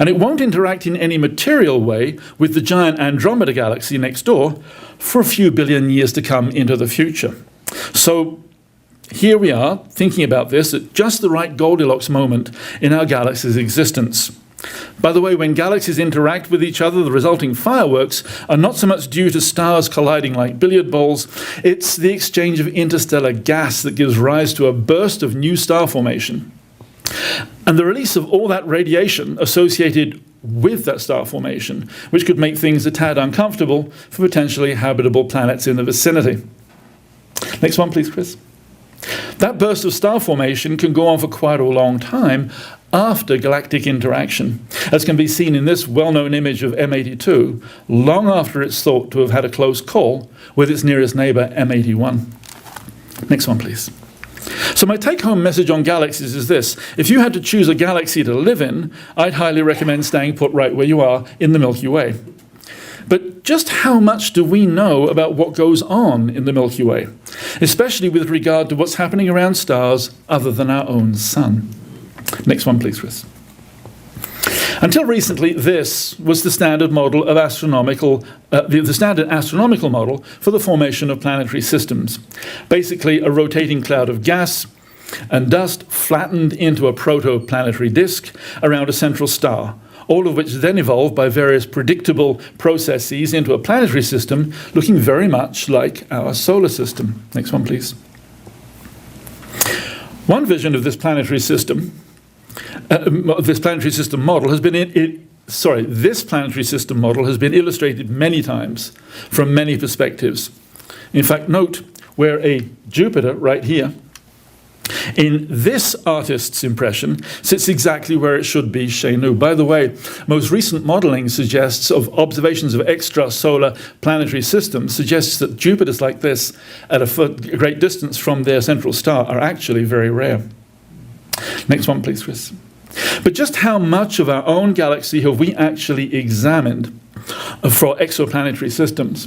And it won't interact in any material way with the giant Andromeda galaxy next door for a few billion years to come into the future. So here we are, thinking about this at just the right Goldilocks moment in our galaxy's existence. By the way, when galaxies interact with each other, the resulting fireworks are not so much due to stars colliding like billiard balls, it's the exchange of interstellar gas that gives rise to a burst of new star formation. And the release of all that radiation associated with that star formation, which could make things a tad uncomfortable for potentially habitable planets in the vicinity. Next one, please, Chris. That burst of star formation can go on for quite a long time after galactic interaction, as can be seen in this well-known image of M82, long after it's thought to have had a close call with its nearest neighbor, M81. Next one, please. So my take-home message on galaxies is this. If you had to choose a galaxy to live in, I'd highly recommend staying put right where you are in the Milky Way. But just how much do we know about what goes on in the Milky Way, especially with regard to what's happening around stars other than our own sun? Next one, please, Chris. Until recently, this was the standard model of the standard astronomical model for the formation of planetary systems. Basically, a rotating cloud of gas and dust flattened into a protoplanetary disk around a central star, all of which then evolved by various predictable processes into a planetary system looking very much like our solar system. Next one, please. One vision of this planetary system model has been illustrated many times from many perspectives. In fact, note where a Jupiter right here in this artist's impression sits exactly where it should be, chez nous. By the way, most recent modeling suggests of observations of extrasolar planetary systems suggests that Jupiters like this at a great distance from their central star are actually very rare. Next one, please, Chris. But just how much of our own galaxy have we actually examined for exoplanetary systems?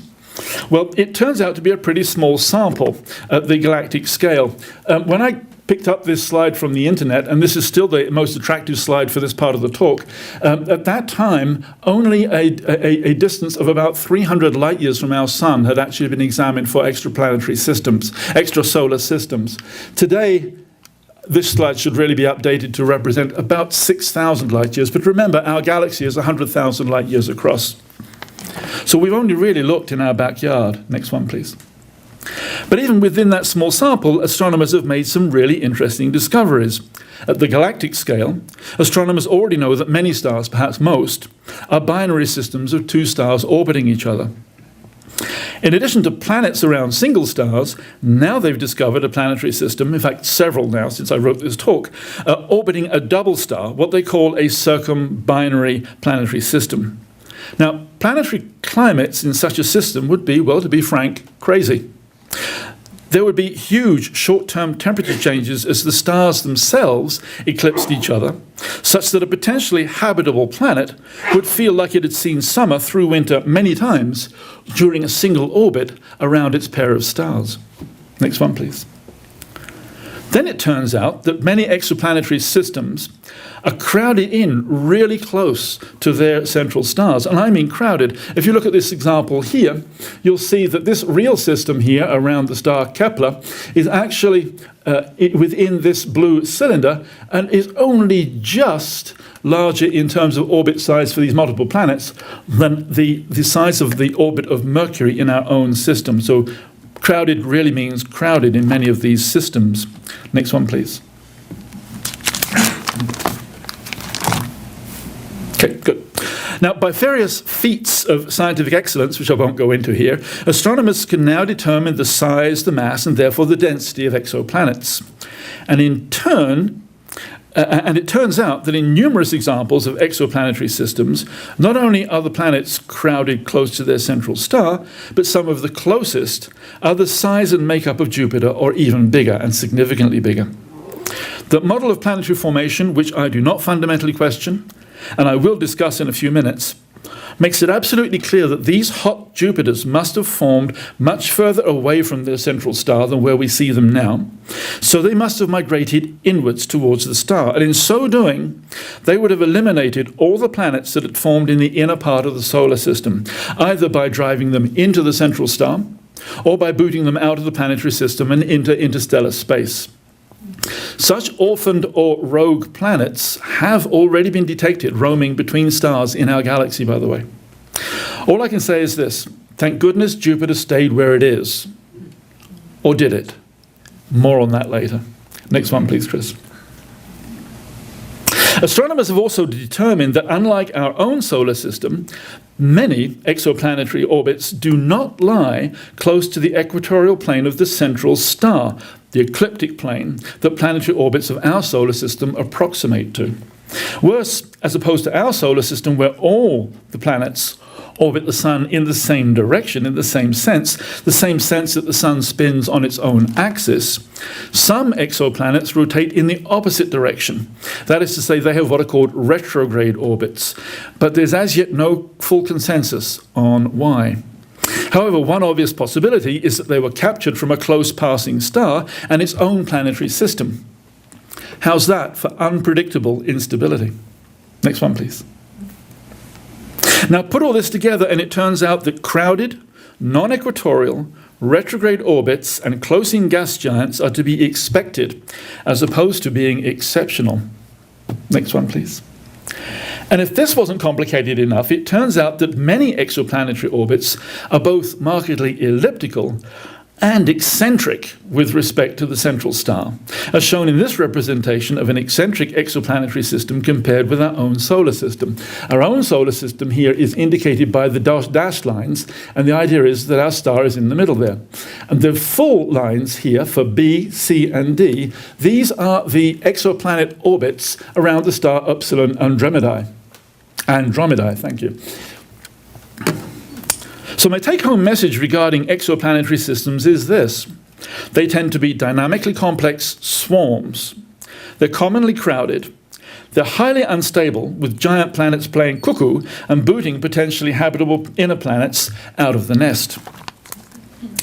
Well, it turns out to be a pretty small sample at the galactic scale. When I picked up this slide from the internet, and this is still the most attractive slide for this part of the talk, at that time, only a distance of about 300 light years from our sun had actually been examined for extrasolar systems. Today, this slide should really be updated to represent about 6,000 light years. But remember, our galaxy is 100,000 light years across. So we've only really looked in our backyard. Next one, please. But even within that small sample, astronomers have made some really interesting discoveries. At the galactic scale, astronomers already know that many stars, perhaps most, are binary systems of two stars orbiting each other. In addition to planets around single stars, now they've discovered a planetary system, in fact several now since I wrote this talk, orbiting a double star, what they call a circumbinary planetary system. Now, planetary climates in such a system would be, well, to be frank, crazy. There would be huge short-term temperature changes as the stars themselves eclipsed each other, such that a potentially habitable planet would feel like it had seen summer through winter many times during a single orbit around its pair of stars. Next one, please. Then it turns out that many exoplanetary systems are crowded in really close to their central stars. And I mean crowded. If you look at this example here, you'll see that this real system here around the star Kepler is actually within this blue cylinder and is only just larger in terms of orbit size for these multiple planets than the size of the orbit of Mercury in our own system. So crowded really means crowded in many of these systems. Next one, please. Okay, good. Now, by various feats of scientific excellence, which I won't go into here, astronomers can now determine the size, the mass, and therefore the density of exoplanets. And in turn, and it turns out that in numerous examples of exoplanetary systems, not only are the planets crowded close to their central star, but some of the closest are the size and makeup of Jupiter, or even bigger and significantly bigger. The model of planetary formation, which I do not fundamentally question, and I will discuss in a few minutes, makes it absolutely clear that these hot Jupiters must have formed much further away from their central star than where we see them now. So they must have migrated inwards towards the star. And in so doing, they would have eliminated all the planets that had formed in the inner part of the solar system, either by driving them into the central star or by booting them out of the planetary system and into interstellar space. Such orphaned or rogue planets have already been detected roaming between stars in our galaxy, by the way. All I can say is this: thank goodness Jupiter stayed where it is. Or did it? More on that later. Next one, please, Chris. Astronomers have also determined that unlike our own solar system, many exoplanetary orbits do not lie close to the equatorial plane of the central star, the ecliptic plane that planetary orbits of our solar system approximate to. Worse, as opposed to our solar system where all the planets orbit the sun in the same direction, in the same sense that the sun spins on its own axis, some exoplanets rotate in the opposite direction. That is to say, they have what are called retrograde orbits, but there's as yet no full consensus on why. However, one obvious possibility is that they were captured from a close passing star and its own planetary system. How's that for unpredictable instability? Next one, please. Now, put all this together, and it turns out that crowded, non-equatorial, retrograde orbits and close-in gas giants are to be expected, as opposed to being exceptional. Next one, please. And if this wasn't complicated enough, it turns out that many exoplanetary orbits are both markedly elliptical and eccentric with respect to the central star, as shown in this representation of an eccentric exoplanetary system compared with our own solar system. Our own solar system here is indicated by the dashed lines, and the idea is that our star is in the middle there. And the full lines here for B, C, and D, these are the exoplanet orbits around the star Upsilon Andromedae. Andromedae, thank you. So my take-home message regarding exoplanetary systems is this. They tend to be dynamically complex swarms. They're commonly crowded. They're highly unstable, with giant planets playing cuckoo and booting potentially habitable inner planets out of the nest.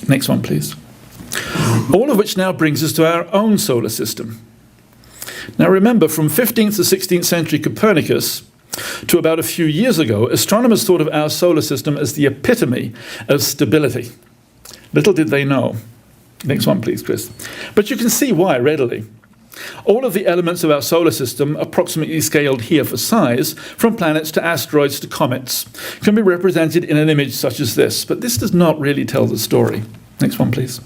Next one, please. All of which now brings us to our own solar system. Now remember, from 15th to 16th century Copernicus to about a few years ago, astronomers thought of our solar system as the epitome of stability. Little did they know. Next one, please, Chris. But you can see why readily. All of the elements of our solar system, approximately scaled here for size, from planets to asteroids to comets, can be represented in an image such as this. But this does not really tell the story. Next one, please.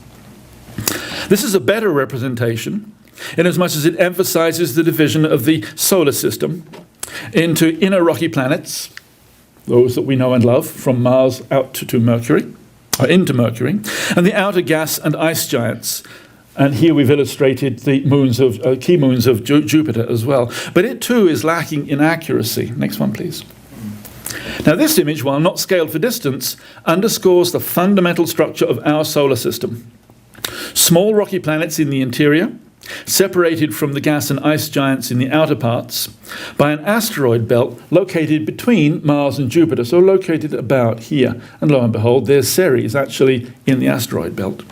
This is a better representation, inasmuch as it emphasizes the division of the solar system into inner rocky planets, those that we know and love, from Mars out to Mercury, or into Mercury, and the outer gas and ice giants. And here we've illustrated the moons of key moons of Jupiter as well. But it too is lacking in accuracy. Next one, please. Now this image, while not scaled for distance, underscores the fundamental structure of our solar system. Small rocky planets in the interior, separated from the gas and ice giants in the outer parts by an asteroid belt located between Mars and Jupiter, so located about here. And lo and behold, there's Ceres actually in the asteroid belt.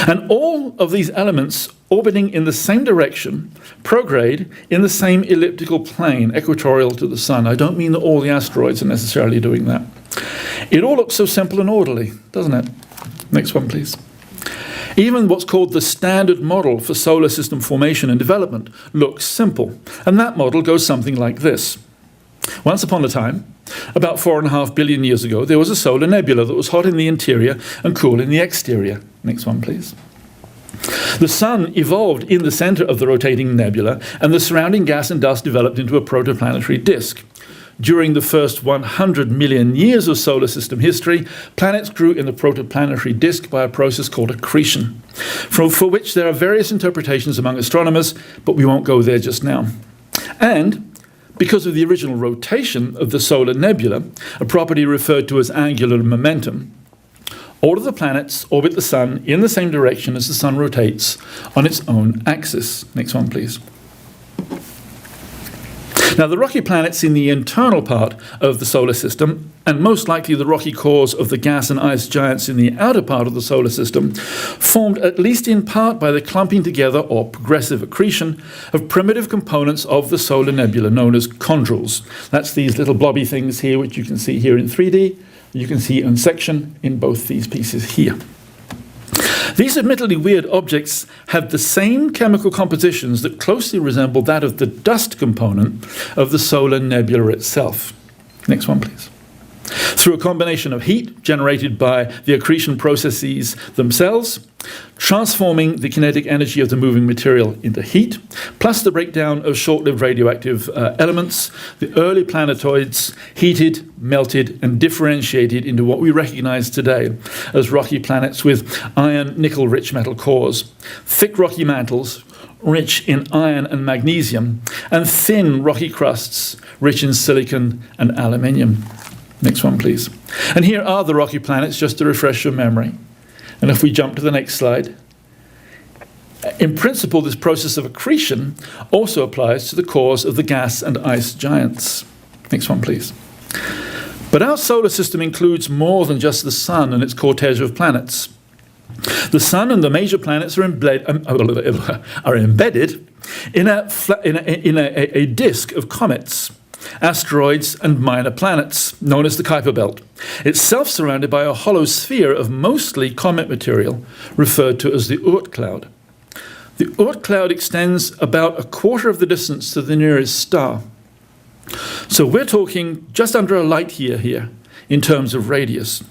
And all of these elements orbiting in the same direction, prograde in the same elliptical plane, equatorial to the sun. I don't mean that all the asteroids are necessarily doing that. It all looks so simple and orderly, doesn't it? Next one, please. Even what's called the standard model for solar system formation and development looks simple. And that model goes something like this. Once upon a time, about 4.5 billion years ago, there was a solar nebula that was hot in the interior and cool in the exterior. Next one, please. The sun evolved in the center of the rotating nebula, and the surrounding gas and dust developed into a protoplanetary disk. During the first 100 million years of solar system history, planets grew in the protoplanetary disk by a process called accretion, for which there are various interpretations among astronomers, but we won't go there just now. And because of the original rotation of the solar nebula, a property referred to as angular momentum, all of the planets orbit the sun in the same direction as the sun rotates on its own axis. Next one, please. Now, the rocky planets in the internal part of the solar system, and most likely the rocky cores of the gas and ice giants in the outer part of the solar system, formed at least in part by the clumping together or progressive accretion of primitive components of the solar nebula known as chondrules. That's these little blobby things here, which you can see here in 3D. You can see in section in both these pieces here. These admittedly weird objects have the same chemical compositions that closely resemble that of the dust component of the solar nebula itself. Next one, please. through a combination of heat generated by the accretion processes themselves, transforming the kinetic energy of the moving material into heat, plus the breakdown of short-lived radioactive elements. The early planetoids heated, melted, and differentiated into what we recognize today as rocky planets with iron, nickel-rich metal cores, thick rocky mantles, rich in iron and magnesium, and thin rocky crusts, rich in silicon and aluminium. Next one, please. And here are the rocky planets, just to refresh your memory. And if we jump to the next slide, in principle, this process of accretion also applies to the cores of the gas and ice giants. Next one, please. But our solar system includes more than just the sun and its cortege of planets. The sun and the major planets are embedded in a disk of comets, asteroids, and minor planets, known as the Kuiper Belt, itself surrounded by a hollow sphere of mostly comet material, referred to as the Oort cloud. The Oort cloud extends about a quarter of the distance to the nearest star. So we're talking just under a light year here in terms of radius.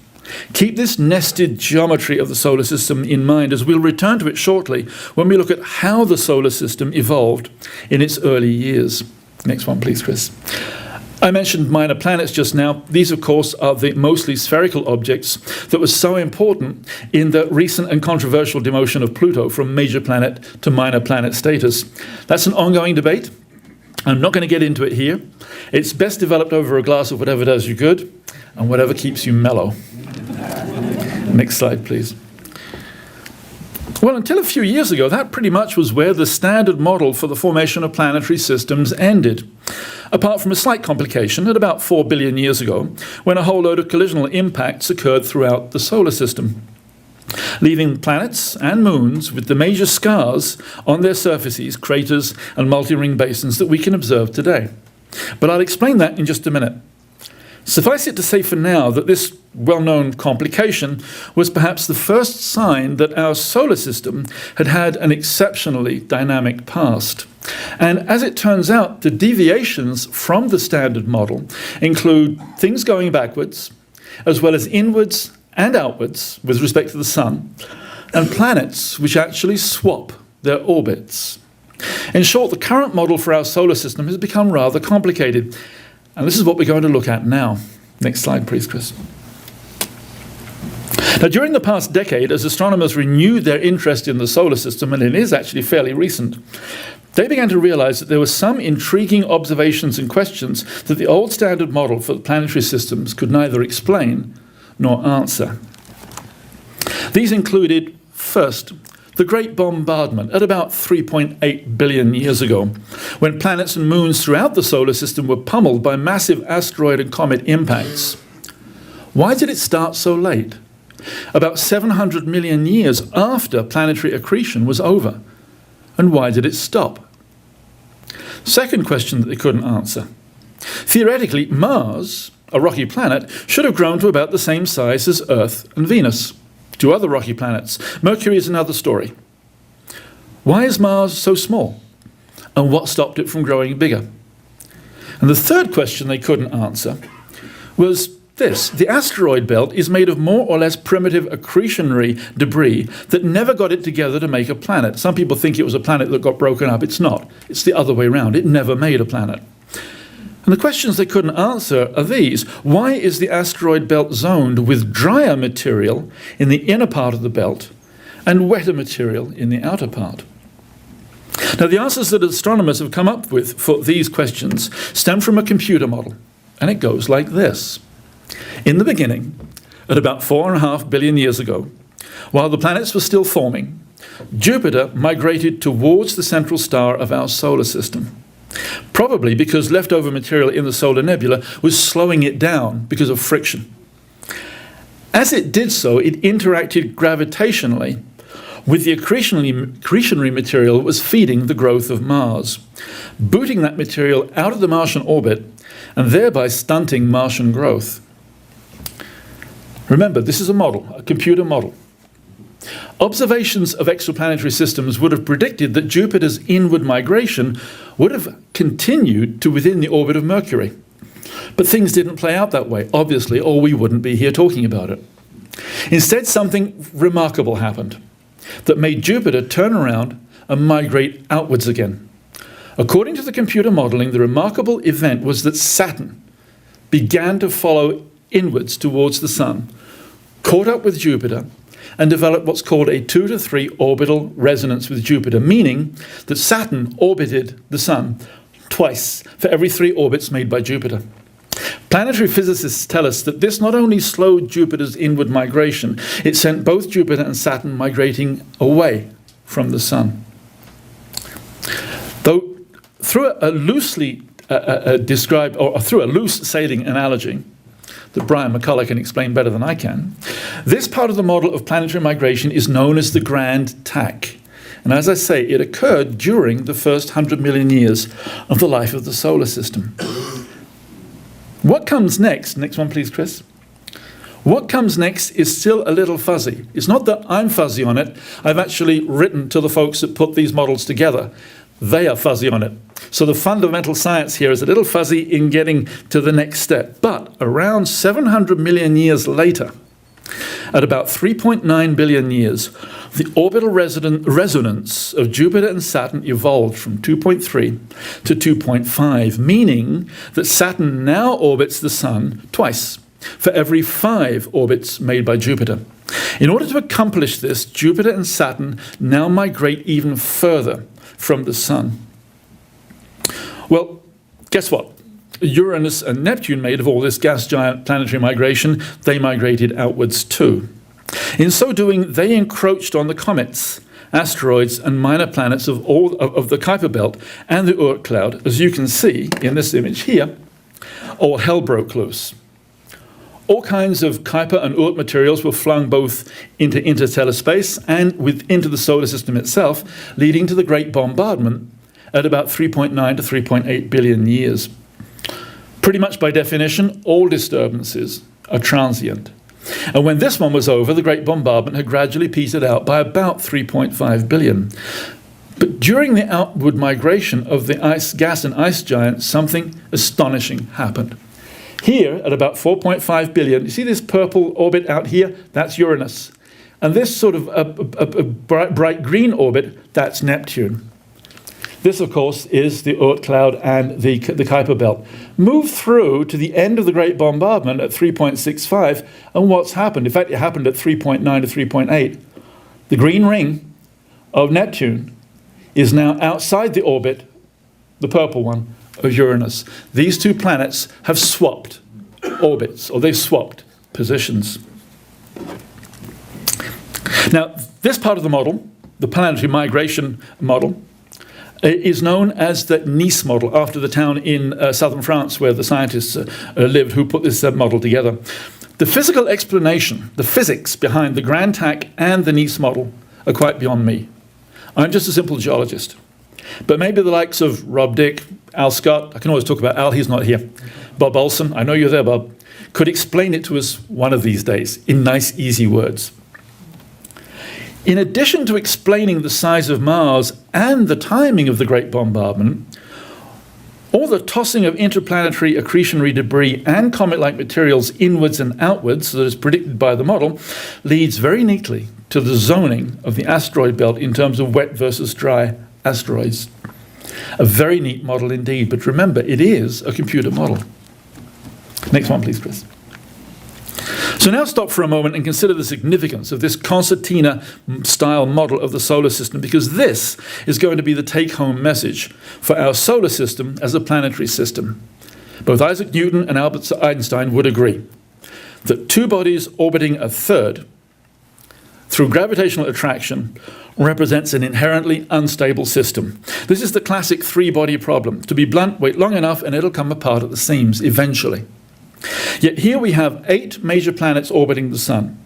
Keep this nested geometry of the solar system in mind, as we'll return to it shortly when we look at how the solar system evolved in its early years. Next one, please, Chris. I mentioned minor planets just now. These, of course, are the mostly spherical objects that were so important in the recent and controversial demotion of Pluto from major planet to minor planet status. That's an ongoing debate. I'm not going to get into it here. It's best developed over a glass of whatever does you good and whatever keeps you mellow. Next slide, please. Well, until a few years ago, that pretty much was where the standard model for the formation of planetary systems ended, apart from a slight complication at about 4 billion years ago, when a whole load of collisional impacts occurred throughout the solar system, leaving planets and moons with the major scars on their surfaces, craters and multi-ring basins that we can observe today. But I'll explain that in just a minute. Suffice it to say for now that this well-known complication was perhaps the first sign that our solar system had had an exceptionally dynamic past. And as it turns out, the deviations from the standard model include things going backwards, as well as inwards and outwards with respect to the sun, and planets which actually swap their orbits. In short, the current model for our solar system has become rather complicated. And this is what we're going to look at now. Next slide, please, Chris. Now, during the past decade, as astronomers renewed their interest in the solar system, and it is actually fairly recent, they began to realize that there were some intriguing observations and questions that the old standard model for planetary systems could neither explain nor answer. These included, first, the Great Bombardment at about 3.8 billion years ago, when planets and moons throughout the solar system were pummeled by massive asteroid and comet impacts. Why did it start so late? About 700 million years after planetary accretion was over. And why did it stop? Second question that they couldn't answer. Theoretically, Mars, a rocky planet, should have grown to about the same size as Earth and Venus. Two other rocky planets. Mercury is another story. Why is Mars so small? And what stopped it from growing bigger? And the third question they couldn't answer was this. The asteroid belt is made of more or less primitive accretionary debris that never got it together to make a planet. Some people think it was a planet that got broken up. It's not. It's the other way around. It never made a planet. And the questions they couldn't answer are these. Why is the asteroid belt zoned with drier material in the inner part of the belt and wetter material in the outer part? Now, the answers that astronomers have come up with for these questions stem from a computer model, and it goes like this. In the beginning, at about 4.5 billion years ago, while the planets were still forming, Jupiter migrated towards the central star of our solar system. Probably because leftover material in the solar nebula was slowing it down because of friction. As it did so, it interacted gravitationally with the accretionary material that was feeding the growth of Mars, booting that material out of the Martian orbit and thereby stunting Martian growth. Remember, this is a model, a computer model. Observations of exoplanetary systems would have predicted that Jupiter's inward migration would have continued to within the orbit of Mercury. But things didn't play out that way, obviously, or we wouldn't be here talking about it. Instead, something remarkable happened that made Jupiter turn around and migrate outwards again. According to the computer modeling, the remarkable event was that Saturn began to follow inwards towards the Sun, caught up with Jupiter, and developed what's called a 2 to 3 orbital resonance with Jupiter, meaning that Saturn orbited the Sun twice for every 3 orbits made by Jupiter. Planetary physicists tell us that this not only slowed Jupiter's inward migration, it sent both Jupiter and Saturn migrating away from the Sun. Though through a loosely described, or through a loose sailing analogy that Brian McCullough can explain better than I can, this part of the model of planetary migration is known as the grand tack. And as I say, it occurred during the first 100 million years of the life of the solar system. What comes next? Next one, please, Chris. What comes next is still a little fuzzy. It's not that I'm fuzzy on it. I've actually written to the folks that put these models together. They are fuzzy on it. So the fundamental science here is a little fuzzy in getting to the next step. But around 700 million years later, at about 3.9 billion years, the orbital resonance of Jupiter and Saturn evolved from 2.3 to 2.5, meaning that Saturn now orbits the Sun twice for every 5 orbits made by Jupiter. In order to accomplish this, Jupiter and Saturn now migrate even further from the Sun. Well, guess what? Uranus and Neptune made of all this gas giant planetary migration, they migrated outwards too. In so doing, they encroached on the comets, asteroids, and minor planets of the Kuiper Belt and the Oort cloud. As you can see in this image here, all hell broke loose. All kinds of Kuiper and Oort materials were flung both into interstellar space and into the solar system itself, leading to the Great Bombardment at about 3.9 to 3.8 billion years. Pretty much by definition, all disturbances are transient. And when this one was over, the Great Bombardment had gradually petered out by about 3.5 billion. But during the outward migration of the gas and ice giants, something astonishing happened. Here, at about 4.5 billion, you see this purple orbit out here? That's Uranus. And this sort of a bright green orbit, that's Neptune. This, of course, is the Oort cloud and the Kuiper belt. Move through to the end of the Great Bombardment at 3.65, and what's happened? In fact, it happened at 3.9 to 3.8. The green ring of Neptune is now outside the orbit, the purple one, of Uranus. These two planets have swapped orbits, or they've swapped positions. Now, this part of the model, the planetary migration model, is known as the Nice model, after the town in southern France where the scientists lived who put this model together. The physical explanation, the physics behind the grand tack and the Nice model are quite beyond me. I'm just a simple geologist. But maybe the likes of Rob Dick, Al Scott, I can always talk about Al, he's not here, Bob Olson, I know you're there, Bob, could explain it to us one of these days in nice, easy words. In addition to explaining the size of Mars and the timing of the Great Bombardment, all the tossing of interplanetary accretionary debris and comet-like materials inwards and outwards that is predicted by the model leads very neatly to the zoning of the asteroid belt in terms of wet versus dry asteroids. A very neat model indeed, but remember, it is a computer model. Next one, please, Chris. So now stop for a moment and consider the significance of this concertina-style model of the solar system, because this is going to be the take-home message for our solar system as a planetary system. Both Isaac Newton and Albert Einstein would agree that two bodies orbiting a third through gravitational attraction represents an inherently unstable system. This is the classic three-body problem. To be blunt, wait long enough and it'll come apart at the seams eventually. Yet here we have 8 major planets orbiting the Sun.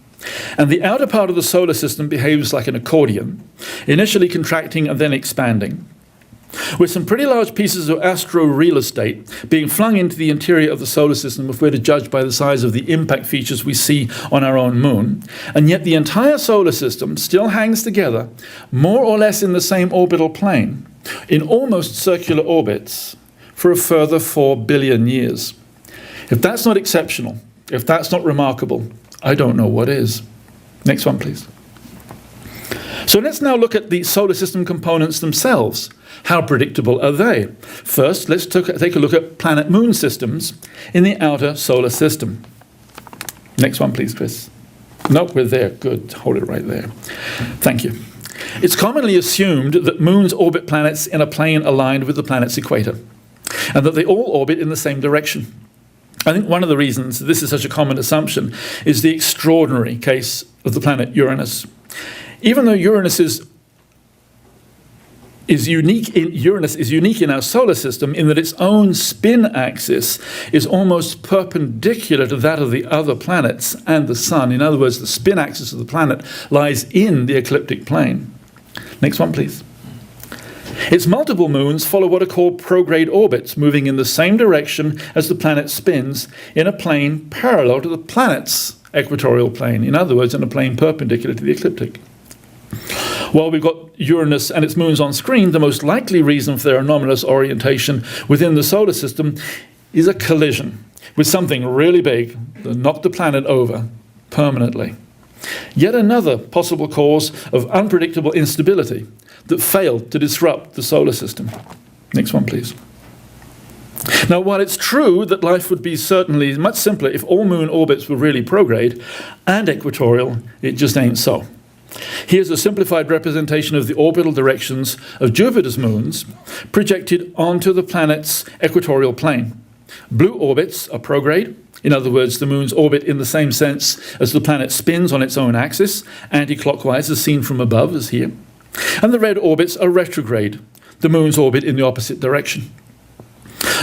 And the outer part of the solar system behaves like an accordion, initially contracting and then expanding, with some pretty large pieces of astro real estate being flung into the interior of the solar system if we're to judge by the size of the impact features we see on our own moon. And yet the entire solar system still hangs together, more or less in the same orbital plane, in almost circular orbits, for a further 4 billion years. If that's not exceptional, if that's not remarkable, I don't know what is. Next one, please. So let's now look at the solar system components themselves. How predictable are they? First, let's take a look at planet-moon systems in the outer solar system. Next one, please, Chris. Nope, we're there. Good. Hold it right there. Thank you. It's commonly assumed that moons orbit planets in a plane aligned with the planet's equator, and that they all orbit in the same direction. I think one of the reasons this is such a common assumption is the extraordinary case of the planet Uranus. Even though Uranus is unique in our solar system in that its own spin axis is almost perpendicular to that of the other planets and the Sun. In other words, the spin axis of the planet lies in the ecliptic plane. Next one, please. Its multiple moons follow what are called prograde orbits, moving in the same direction as the planet spins in a plane parallel to the planet's equatorial plane. In other words, in a plane perpendicular to the ecliptic. While we've got Uranus and its moons on screen, the most likely reason for their anomalous orientation within the solar system is a collision with something really big that knocked the planet over permanently. Yet another possible cause of unpredictable instability that failed to disrupt the solar system. Next one, please. Now, while it's true that life would be certainly much simpler if all moon orbits were really prograde and equatorial, it just ain't so. Here's a simplified representation of the orbital directions of Jupiter's moons projected onto the planet's equatorial plane. Blue orbits are prograde. In other words, the moons orbit in the same sense as the planet spins on its own axis, anti-clockwise as seen from above, as here. And the red orbits are retrograde. The moons orbit in the opposite direction.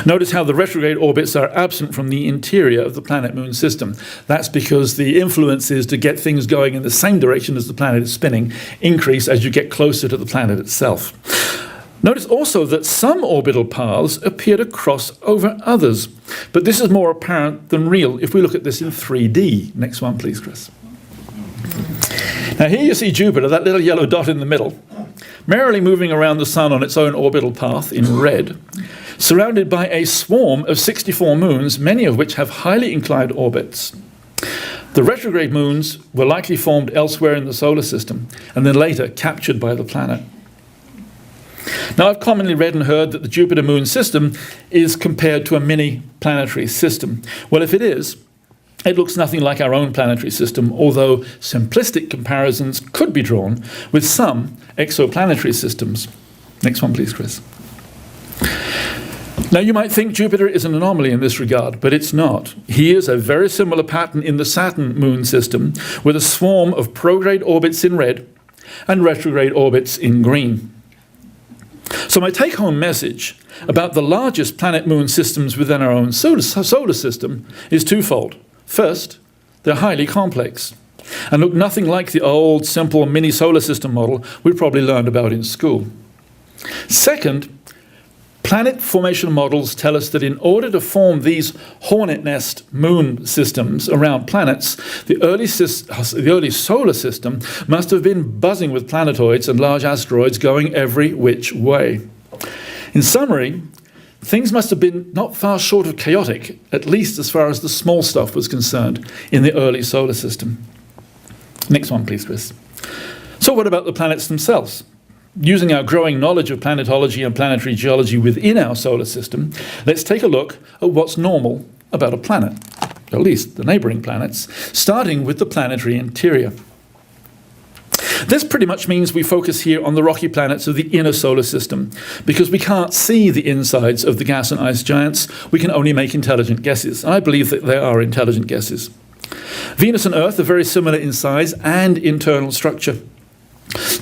Notice how the retrograde orbits are absent from the interior of the planet-moon system. That's because the influences to get things going in the same direction as the planet is spinning increase as you get closer to the planet itself. Notice also that some orbital paths appear to cross over others, but this is more apparent than real if we look at this in 3D. Next one, please, Chris. Now here you see Jupiter, that little yellow dot in the middle, merrily moving around the Sun on its own orbital path in red, surrounded by a swarm of 64 moons, many of which have highly inclined orbits. The retrograde moons were likely formed elsewhere in the solar system and then later captured by the planet. Now, I've commonly read and heard that the Jupiter-Moon system is compared to a mini-planetary system. Well, if it is, it looks nothing like our own planetary system, although simplistic comparisons could be drawn with some exoplanetary systems. Next one, please, Chris. Now, you might think Jupiter is an anomaly in this regard, but it's not. Here's a very similar pattern in the Saturn moon system, with a swarm of prograde orbits in red and retrograde orbits in green. So my take-home message about the largest planet-moon systems within our own solar system is twofold. First, they're highly complex and look nothing like the old, simple mini-solar system model we probably learned about in school. Second, planet formation models tell us that in order to form these hornet nest moon systems around planets, the early solar system must have been buzzing with planetoids and large asteroids going every which way. In summary, things must have been not far short of chaotic, at least as far as the small stuff was concerned in the early solar system. Next one, please, Chris. So what about the planets themselves? Using our growing knowledge of planetology and planetary geology within our solar system, let's take a look at what's normal about a planet, at least the neighboring planets, starting with the planetary interior. This pretty much means we focus here on the rocky planets of the inner solar system. Because we can't see the insides of the gas and ice giants, we can only make intelligent guesses. And I believe that they are intelligent guesses. Venus and Earth are very similar in size and internal structure.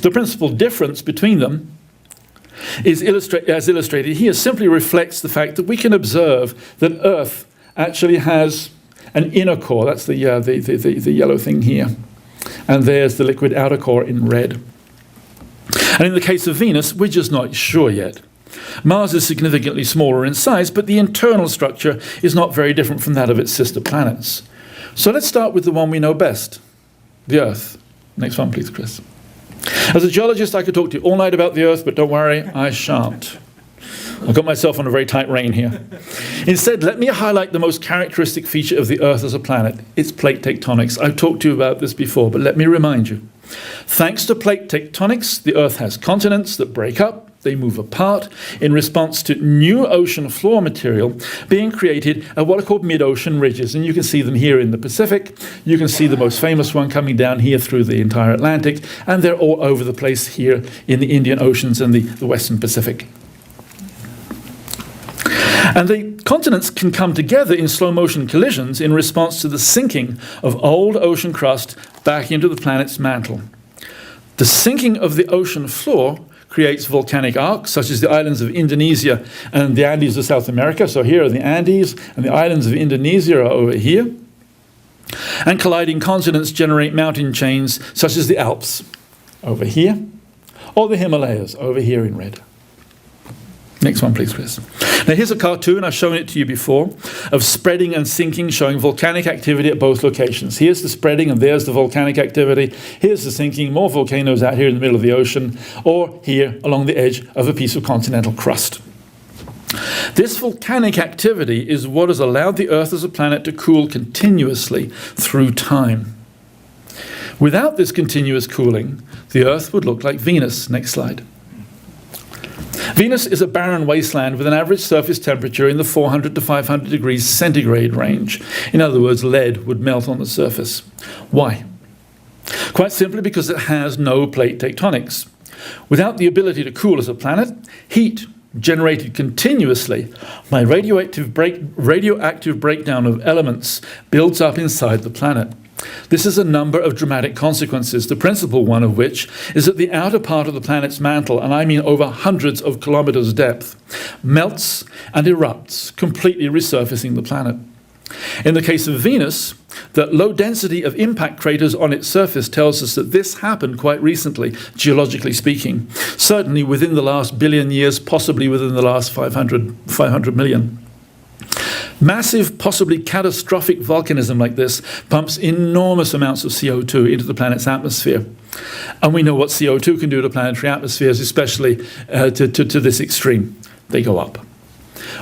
The principal difference between them is as illustrated here simply reflects the fact that we can observe that Earth actually has an inner core. That's the yellow thing here. And there's the liquid outer core in red. And in the case of Venus, we're just not sure yet. Mars is significantly smaller in size, but the internal structure is not very different from that of its sister planets. So let's start with the one we know best, the Earth. Next one, please, Chris. As a geologist, I could talk to you all night about the Earth, but don't worry, I shan't. I've got myself on a very tight rein here. Instead, let me highlight the most characteristic feature of the Earth as a planet, its plate tectonics. I've talked to you about this before, but let me remind you. Thanks to plate tectonics, the Earth has continents that break up, they move apart in response to new ocean floor material being created at what are called mid-ocean ridges. And you can see them here in the Pacific. You can see the most famous one coming down here through the entire Atlantic. And they're all over the place here in the Indian Oceans and the Western Pacific. And the continents can come together in slow motion collisions in response to the sinking of old ocean crust back into the planet's mantle. The sinking of the ocean floor creates volcanic arcs, such as the islands of Indonesia and the Andes of South America. So here are the Andes, and the islands of Indonesia are over here. And colliding continents generate mountain chains, such as the Alps over here, or the Himalayas over here in red. Next one, please, Chris. Now, here's a cartoon, I've shown it to you before, of spreading and sinking showing volcanic activity at both locations. Here's the spreading and there's the volcanic activity. Here's the sinking, more volcanoes out here in the middle of the ocean, or here along the edge of a piece of continental crust. This volcanic activity is what has allowed the Earth as a planet to cool continuously through time. Without this continuous cooling, the Earth would look like Venus. Next slide. Venus is a barren wasteland with an average surface temperature in the 400 to 500 degrees centigrade range. In other words, lead would melt on the surface. Why? Quite simply because it has no plate tectonics. Without the ability to cool as a planet, heat generated continuously by radioactive breakdown of elements builds up inside the planet. This has a number of dramatic consequences, the principal one of which is that the outer part of the planet's mantle, and I mean over hundreds of kilometers depth, melts and erupts, completely resurfacing the planet. In the case of Venus, the low density of impact craters on its surface tells us that this happened quite recently, geologically speaking, certainly within the last billion years, possibly within the last 500 million. Massive, possibly catastrophic volcanism like this pumps enormous amounts of CO2 into the planet's atmosphere. And we know what CO2 can do to planetary atmospheres, especially to this extreme. They go up.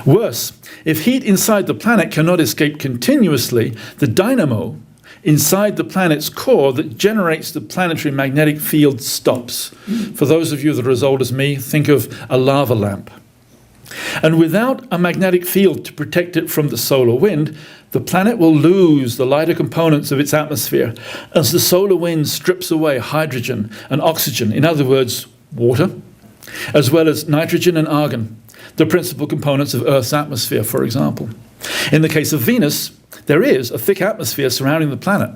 Worse, if heat inside the planet cannot escape continuously, the dynamo inside the planet's core that generates the planetary magnetic field stops. For those of you that are as old as me, think of a lava lamp. And without a magnetic field to protect it from the solar wind, the planet will lose the lighter components of its atmosphere as the solar wind strips away hydrogen and oxygen, in other words, water, as well as nitrogen and argon, the principal components of Earth's atmosphere, for example. In the case of Venus, there is a thick atmosphere surrounding the planet,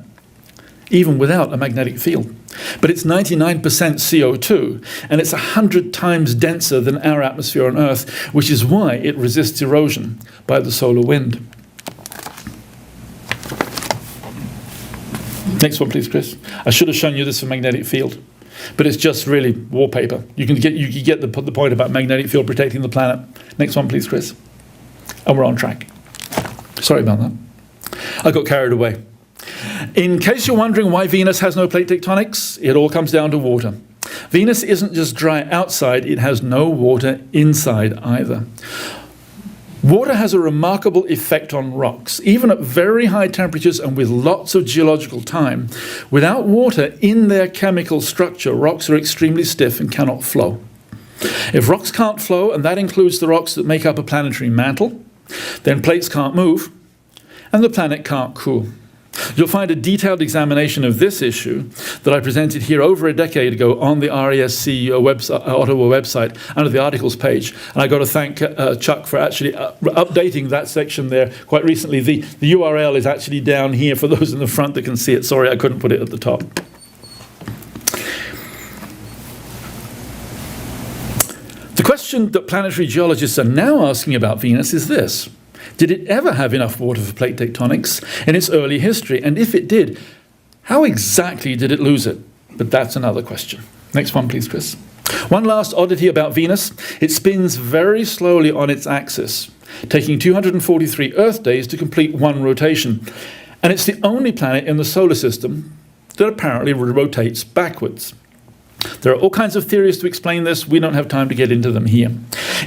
even without a magnetic field. But it's 99% CO2, and it's 100 times denser than our atmosphere on Earth, which is why it resists erosion by the solar wind. Next one, please, Chris. I should have shown you this for magnetic field, but it's just really wallpaper. You can get the point about magnetic field protecting the planet. Next one, please, Chris. And we're on track. Sorry about that. I got carried away. In case you're wondering why Venus has no plate tectonics, it all comes down to water. Venus isn't just dry outside, it has no water inside either. Water has a remarkable effect on rocks, even at very high temperatures and with lots of geological time. Without water in their chemical structure, rocks are extremely stiff and cannot flow. If rocks can't flow, and that includes the rocks that make up a planetary mantle, then plates can't move, and the planet can't cool. You'll find a detailed examination of this issue that I presented here over a decade ago on the RASC Ottawa website under the articles page. And I've got to thank Chuck for actually updating that section there quite recently. The URL is actually down here for those in the front that can see it. Sorry, I couldn't put it at the top. The question that planetary geologists are now asking about Venus is this. Did it ever have enough water for plate tectonics in its early history? And if it did, how exactly did it lose it? But that's another question. Next one, please, Chris. One last oddity about Venus. It spins very slowly on its axis, taking 243 Earth days to complete one rotation. And it's the only planet in the solar system that apparently rotates backwards. There are all kinds of theories to explain this. We don't have time to get into them here.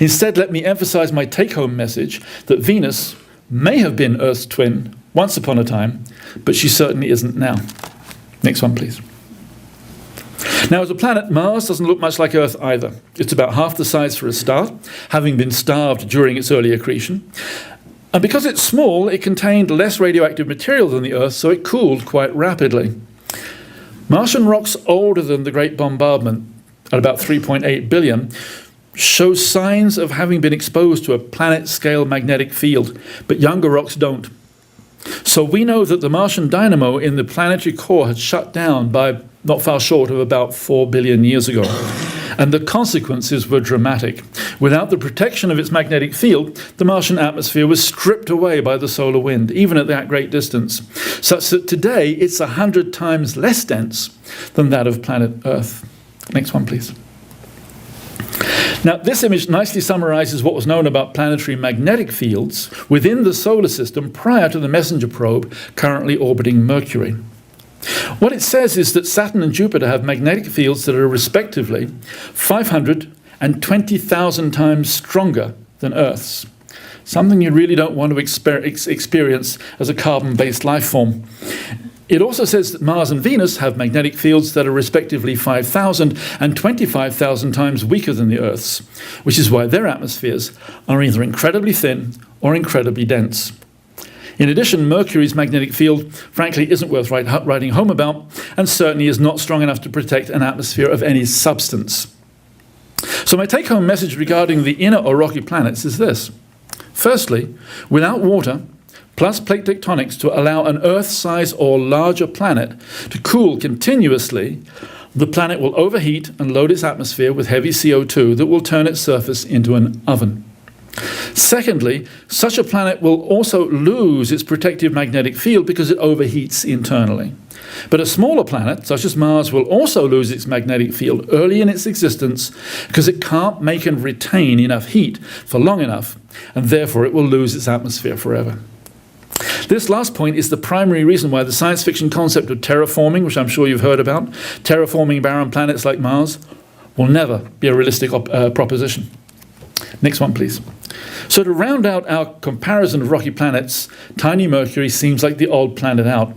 Instead, let me emphasize my take-home message that Venus may have been Earth's twin once upon a time, but she certainly isn't now. Next one, please. Now, as a planet, Mars doesn't look much like Earth either. It's about half the size for a start, having been starved during its early accretion. And because it's small, it contained less radioactive material than the Earth, so it cooled quite rapidly. Martian rocks older than the Great Bombardment, at about 3.8 billion, show signs of having been exposed to a planet-scale magnetic field, but younger rocks don't. So we know that the Martian dynamo in the planetary core had shut down by not far short of about 4 billion years ago. And the consequences were dramatic. Without the protection of its magnetic field, the Martian atmosphere was stripped away by the solar wind, even at that great distance, such that today it's 100 times less dense than that of planet Earth. Next one, please. Now, this image nicely summarizes what was known about planetary magnetic fields within the solar system prior to the MESSENGER probe currently orbiting Mercury. What it says is that Saturn and Jupiter have magnetic fields that are respectively 500 and 20,000 times stronger than Earth's, something you really don't want to experience as a carbon-based life form. It also says that Mars and Venus have magnetic fields that are respectively 5,000 and 25,000 times weaker than the Earth's, which is why their atmospheres are either incredibly thin or incredibly dense. In addition, Mercury's magnetic field, frankly, isn't worth writing home about, and certainly is not strong enough to protect an atmosphere of any substance. So my take-home message regarding the inner or rocky planets is this. Firstly, without water, plus plate tectonics to allow an Earth-size or larger planet to cool continuously, the planet will overheat and load its atmosphere with heavy CO2 that will turn its surface into an oven. Secondly, such a planet will also lose its protective magnetic field because it overheats internally. But a smaller planet, such as Mars, will also lose its magnetic field early in its existence because it can't make and retain enough heat for long enough, and therefore it will lose its atmosphere forever. This last point is the primary reason why the science fiction concept of terraforming, which I'm sure you've heard about, terraforming barren planets like Mars, will never be a realistic proposition. Next one, please. So to round out our comparison of rocky planets, tiny Mercury seems like the odd planet out.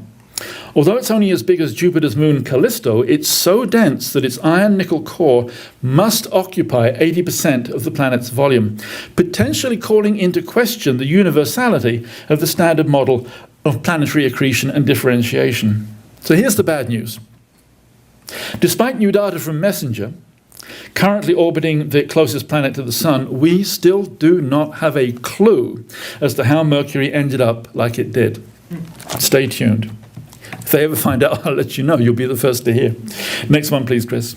Although it's only as big as Jupiter's moon Callisto, it's so dense that its iron-nickel core must occupy 80% of the planet's volume, potentially calling into question the universality of the standard model of planetary accretion and differentiation. So here's the bad news. Despite new data from MESSENGER, currently orbiting the closest planet to the Sun, we still do not have a clue as to how Mercury ended up like it did. Stay tuned. If they ever find out, I'll let you know. You'll be the first to hear. Next one, please, Chris.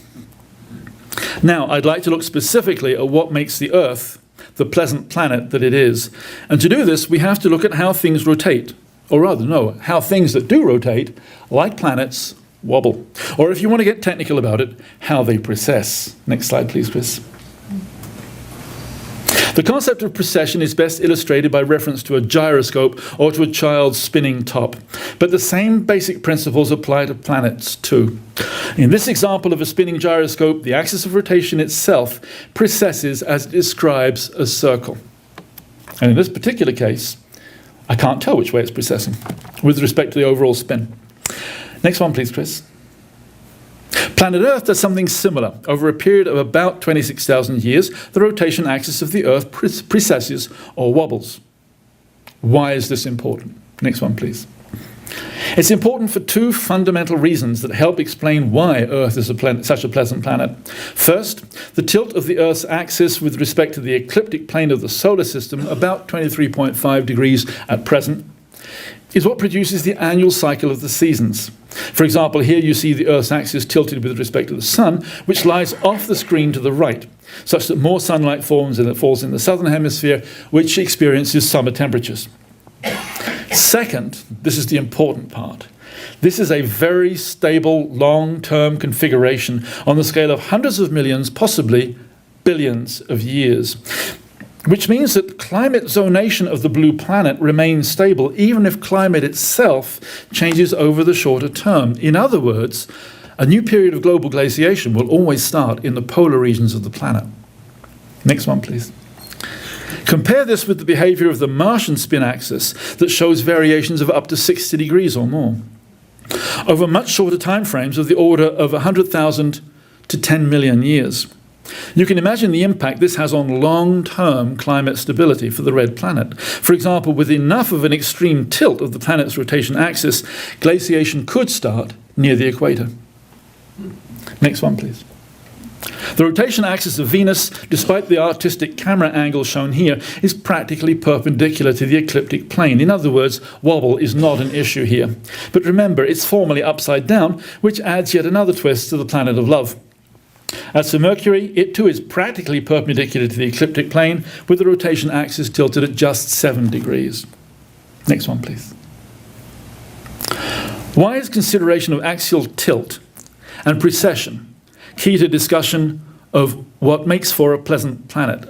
Now, I'd like to look specifically at what makes the Earth the pleasant planet that it is. And to do this, we have to look at how things rotate. Or rather, no, how things that do rotate, like planets, wobble. Or if you want to get technical about it, how they precess. Next slide, please, Chris. The concept of precession is best illustrated by reference to a gyroscope or to a child's spinning top. But the same basic principles apply to planets too. In this example of a spinning gyroscope, the axis of rotation itself precesses as it describes a circle. And in this particular case, I can't tell which way it's precessing with respect to the overall spin. Next one, please, Chris. Planet Earth does something similar. Over a period of about 26,000 years, the rotation axis of the Earth precesses or wobbles. Why is this important? Next one, please. It's important for two fundamental reasons that help explain why Earth is such a pleasant planet. First, the tilt of the Earth's axis with respect to the ecliptic plane of the solar system, about 23.5 degrees at present, is what produces the annual cycle of the seasons. For example, here you see the Earth's axis tilted with respect to the Sun, which lies off the screen to the right, such that more sunlight falls in the southern hemisphere, which experiences summer temperatures. Second, this is the important part. This is a very stable, long-term configuration on the scale of hundreds of millions, possibly billions of years, which means that climate zonation of the blue planet remains stable even if climate itself changes over the shorter term. In other words, a new period of global glaciation will always start in the polar regions of the planet. Next one, please. Compare this with the behavior of the Martian spin axis that shows variations of up to 60 degrees or more, over much shorter time frames of the order of 100,000 to 10 million years. You can imagine the impact this has on long-term climate stability for the red planet. For example, with enough of an extreme tilt of the planet's rotation axis, glaciation could start near the equator. Next one, please. The rotation axis of Venus, despite the artistic camera angle shown here, is practically perpendicular to the ecliptic plane. In other words, wobble is not an issue here. But remember, it's formally upside down, which adds yet another twist to the planet of love. As for Mercury, it too is practically perpendicular to the ecliptic plane, with the rotation axis tilted at just 7 degrees. Next one, please. Why is consideration of axial tilt and precession key to discussion of what makes for a pleasant planet?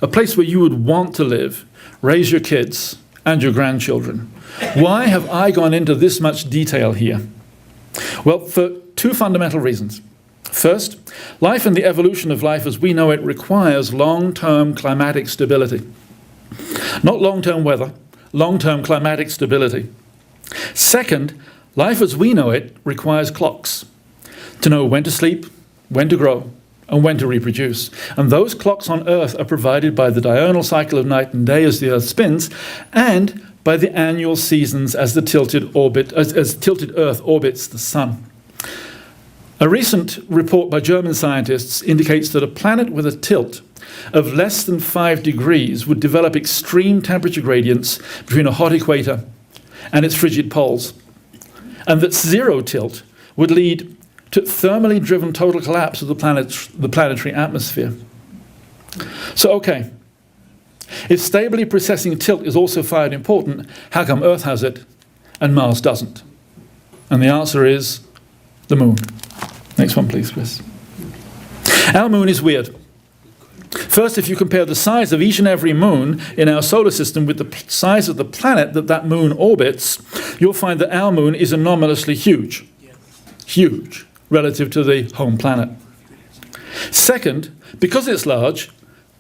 A place where you would want to live, raise your kids and your grandchildren. Why have I gone into this much detail here? Well, for two fundamental reasons. First, life and the evolution of life as we know it requires long-term climatic stability. Not long-term weather, long-term climatic stability. Second, life as we know it requires clocks to know when to sleep, when to grow, and when to reproduce. And those clocks on Earth are provided by the diurnal cycle of night and day as the Earth spins, and by the annual seasons as the tilted Earth orbits the Sun. A recent report by German scientists indicates that a planet with a tilt of less than 5 degrees would develop extreme temperature gradients between a hot equator and its frigid poles, and that zero tilt would lead to thermally driven total collapse of the planetary atmosphere. So, okay, if stably precessing tilt is also fired important, how come Earth has it and Mars doesn't? And the answer is the moon. Next one, please, Chris. Our moon is weird. First, if you compare the size of each and every moon in our solar system with the size of the planet that moon orbits, you'll find that our moon is anomalously huge. Huge, relative to the home planet. Second, because it's large,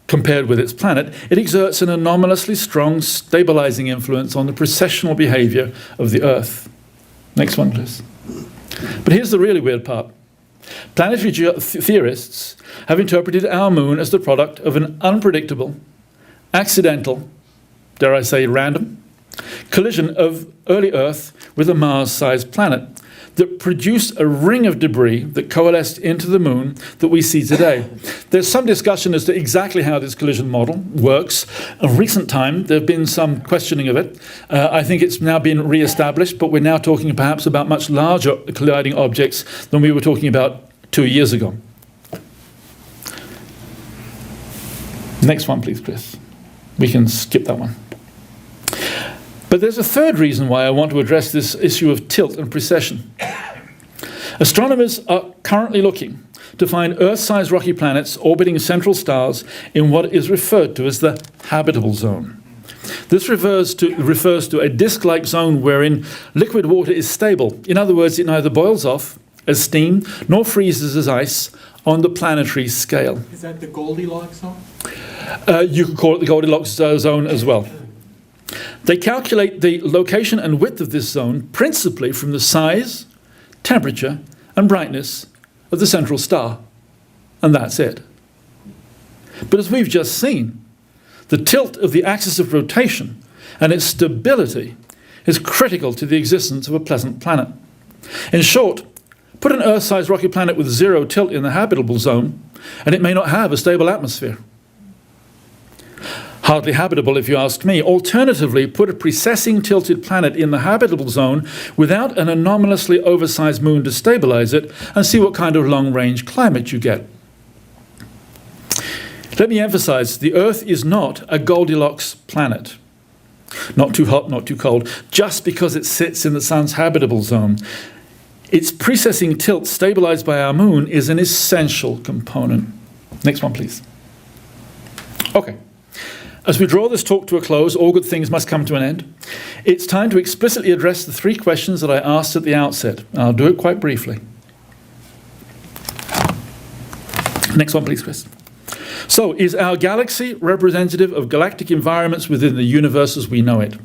compared with its planet, it exerts an anomalously strong stabilizing influence on the precessional behavior of the Earth. Next one, please. But here's the really weird part. Planetary theorists have interpreted our moon as the product of an unpredictable, accidental, dare I say random, collision of early Earth with a Mars-sized planet that produced a ring of debris that coalesced into the moon that we see today. There's some discussion as to exactly how this collision model works. In recent time, there have been some questioning of it. I think it's now been re-established, but we're now talking perhaps about much larger colliding objects than we were talking about 2 years ago. Next one, please, Chris. We can skip that one. But there's a third reason why I want to address this issue of tilt and precession. Astronomers are currently looking to find Earth-sized rocky planets orbiting central stars in what is referred to as the habitable zone. This refers to a disk-like zone wherein liquid water is stable. In other words, it neither boils off as steam nor freezes as ice on the planetary scale. Is that the Goldilocks zone? You could call it the Goldilocks zone as well. They calculate the location and width of this zone principally from the size, temperature, and brightness of the central star. And that's it. But as we've just seen, the tilt of the axis of rotation and its stability is critical to the existence of a pleasant planet. In short, put an Earth-sized rocky planet with zero tilt in the habitable zone, and it may not have a stable atmosphere. Hardly habitable, if you ask me. Alternatively, put a precessing tilted planet in the habitable zone without an anomalously oversized moon to stabilize it, and see what kind of long-range climate you get. Let me emphasize, the Earth is not a Goldilocks planet. Not too hot, not too cold, just because it sits in the sun's habitable zone. Its precessing tilt, stabilized by our moon, is an essential component. Next one, please. Okay. As we draw this talk to a close, all good things must come to an end. It's time to explicitly address the three questions that I asked at the outset. I'll do it quite briefly. Next one, please, Chris. So, is our galaxy representative of galactic environments within the universe as we know it?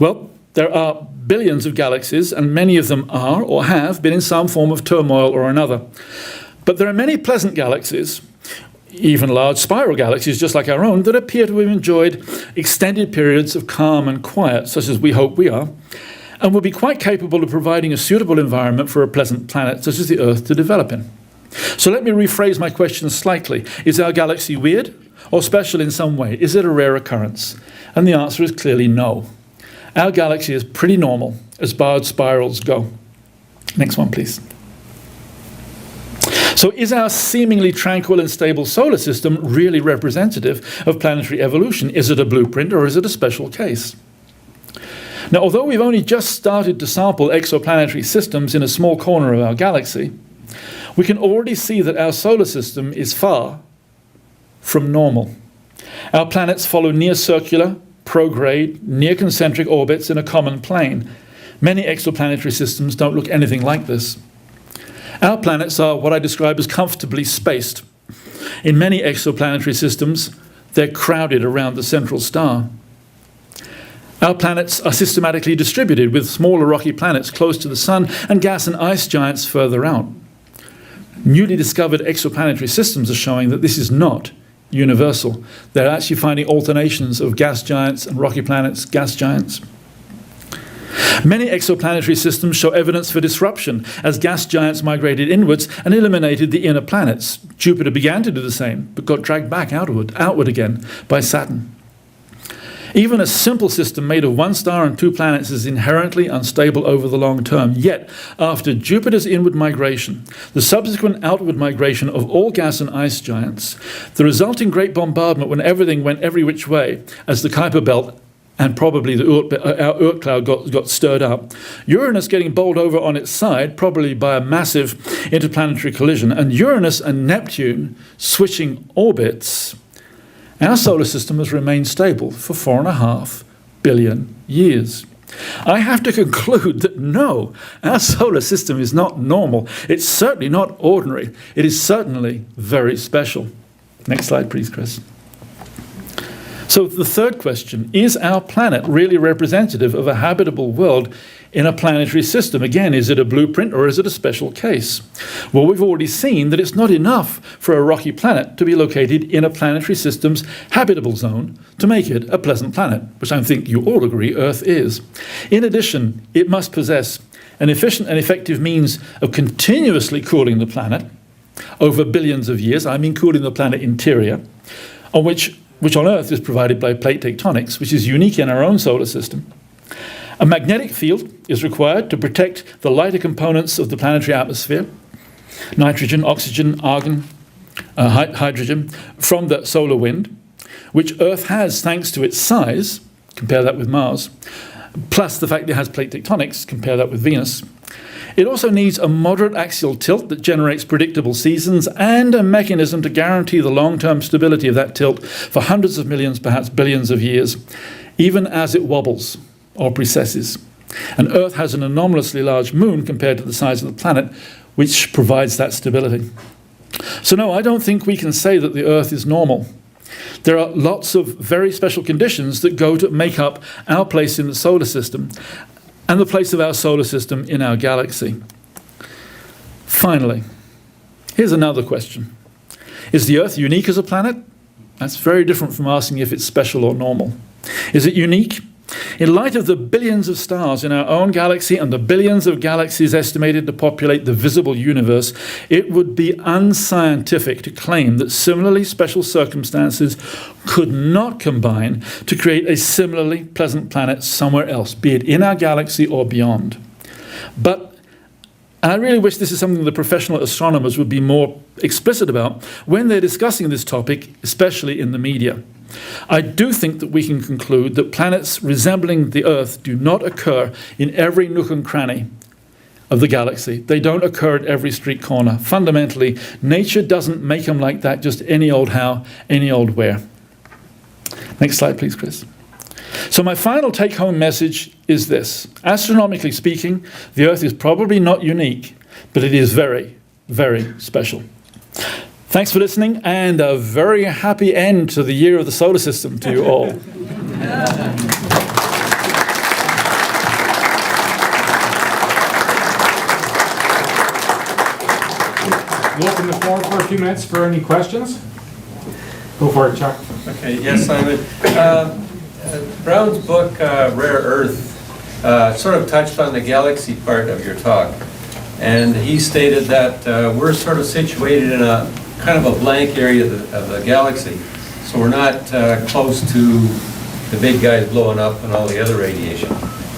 Well, there are billions of galaxies, and many of them are or have been in some form of turmoil or another. But there are many pleasant galaxies, even large spiral galaxies just like our own, that appear to have enjoyed extended periods of calm and quiet, such as we hope we are, and will be quite capable of providing a suitable environment for a pleasant planet such as the Earth to develop in. So let me rephrase my question slightly. Is our galaxy weird or special in some way? Is it a rare occurrence? And the answer is clearly no. Our galaxy is pretty normal as barred spirals go. Next one, please. So is our seemingly tranquil and stable solar system really representative of planetary evolution? Is it a blueprint or is it a special case? Now, although we've only just started to sample exoplanetary systems in a small corner of our galaxy, we can already see that our solar system is far from normal. Our planets follow near-circular, prograde, near-concentric orbits in a common plane. Many exoplanetary systems don't look anything like this. Our planets are what I describe as comfortably spaced. In many exoplanetary systems, they're crowded around the central star. Our planets are systematically distributed, with smaller rocky planets close to the Sun and gas and ice giants further out. Newly discovered exoplanetary systems are showing that this is not universal. They're actually finding alternations of gas giants and rocky planets, gas giants. Many exoplanetary systems show evidence for disruption as gas giants migrated inwards and eliminated the inner planets. Jupiter began to do the same, but got dragged back outward again by Saturn. Even a simple system made of one star and two planets is inherently unstable over the long term. Yet, after Jupiter's inward migration, the subsequent outward migration of all gas and ice giants, the resulting great bombardment when everything went every which way, as the Kuiper belt and probably our Oort cloud got stirred up, Uranus getting bowled over on its side, probably by a massive interplanetary collision, and Uranus and Neptune switching orbits, our solar system has remained stable for 4.5 billion years. I have to conclude that no, our solar system is not normal. It's certainly not ordinary. It is certainly very special. Next slide, please, Chris. So the third question, is our planet really representative of a habitable world in a planetary system? Again, is it a blueprint or is it a special case? Well, we've already seen that it's not enough for a rocky planet to be located in a planetary system's habitable zone to make it a pleasant planet, which I think you all agree Earth is. In addition, it must possess an efficient and effective means of continuously cooling the planet over billions of years. I mean cooling the planet interior, which on Earth is provided by plate tectonics, which is unique in our own solar system. A magnetic field is required to protect the lighter components of the planetary atmosphere, nitrogen, oxygen, argon, hydrogen, from the solar wind, which Earth has thanks to its size, compare that with Mars, plus the fact that it has plate tectonics, compare that with Venus. It also needs a moderate axial tilt that generates predictable seasons and a mechanism to guarantee the long-term stability of that tilt for hundreds of millions, perhaps billions of years, even as it wobbles or precesses. And Earth has an anomalously large moon compared to the size of the planet, which provides that stability. So no, I don't think we can say that the Earth is normal. There are lots of very special conditions that go to make up our place in the solar system and the place of our solar system in our galaxy. Finally, here's another question. Is the Earth unique as a planet? That's very different from asking if it's special or normal. Is it unique? In light of the billions of stars in our own galaxy and the billions of galaxies estimated to populate the visible universe, it would be unscientific to claim that similarly special circumstances could not combine to create a similarly pleasant planet somewhere else, be it in our galaxy or beyond. But I really wish this is something the professional astronomers would be more explicit about when they're discussing this topic, especially in the media. I do think that we can conclude that planets resembling the Earth do not occur in every nook and cranny of the galaxy. They don't occur at every street corner. Fundamentally, nature doesn't make them like that just any old how, any old where. Next slide, please, Chris. So my final take-home message is this. Astronomically speaking, the Earth is probably not unique, but it is very, very special. Thanks for listening, and a very happy end to the year of the solar system to you all. We'll open the floor for a few minutes for any questions. Go for it, Chuck. Okay, yes, Simon. Brown's book, Rare Earth, sort of touched on the galaxy part of your talk. And he stated that we're sort of situated in a kind of a blank area of the galaxy. So we're not close to the big guys blowing up and all the other radiation.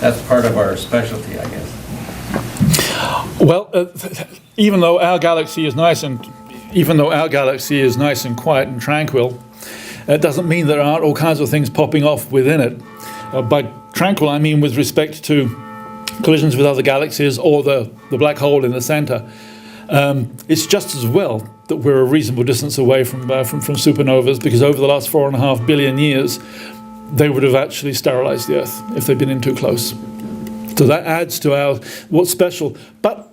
That's part of our specialty, I guess. Well, even though our galaxy is nice and quiet and tranquil, it doesn't mean there aren't all kinds of things popping off within it. By tranquil, I mean with respect to collisions with other galaxies or the black hole in the center. It's just as well that we're a reasonable distance away from supernovas, because over the last 4.5 billion years, they would have actually sterilized the Earth if they'd been in too close. So that adds to what's special. But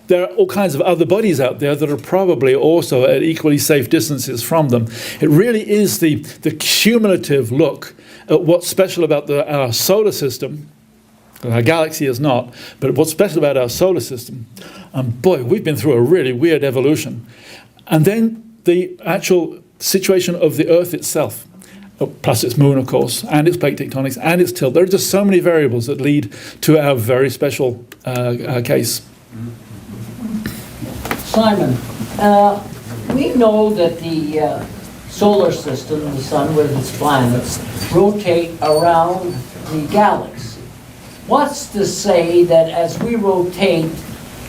there are all kinds of other bodies out there that are probably also at equally safe distances from them. It really is the cumulative look at what's special about our solar system. Our galaxy is not, but what's special about our solar system. And boy, we've been through a really weird evolution. And then the actual situation of the Earth itself, plus its moon, of course, and its plate tectonics, and its tilt. There are just so many variables that lead to our very special case. Simon, we know that the solar system, the sun with its planets, rotate around the galaxy. What's to say that as we rotate,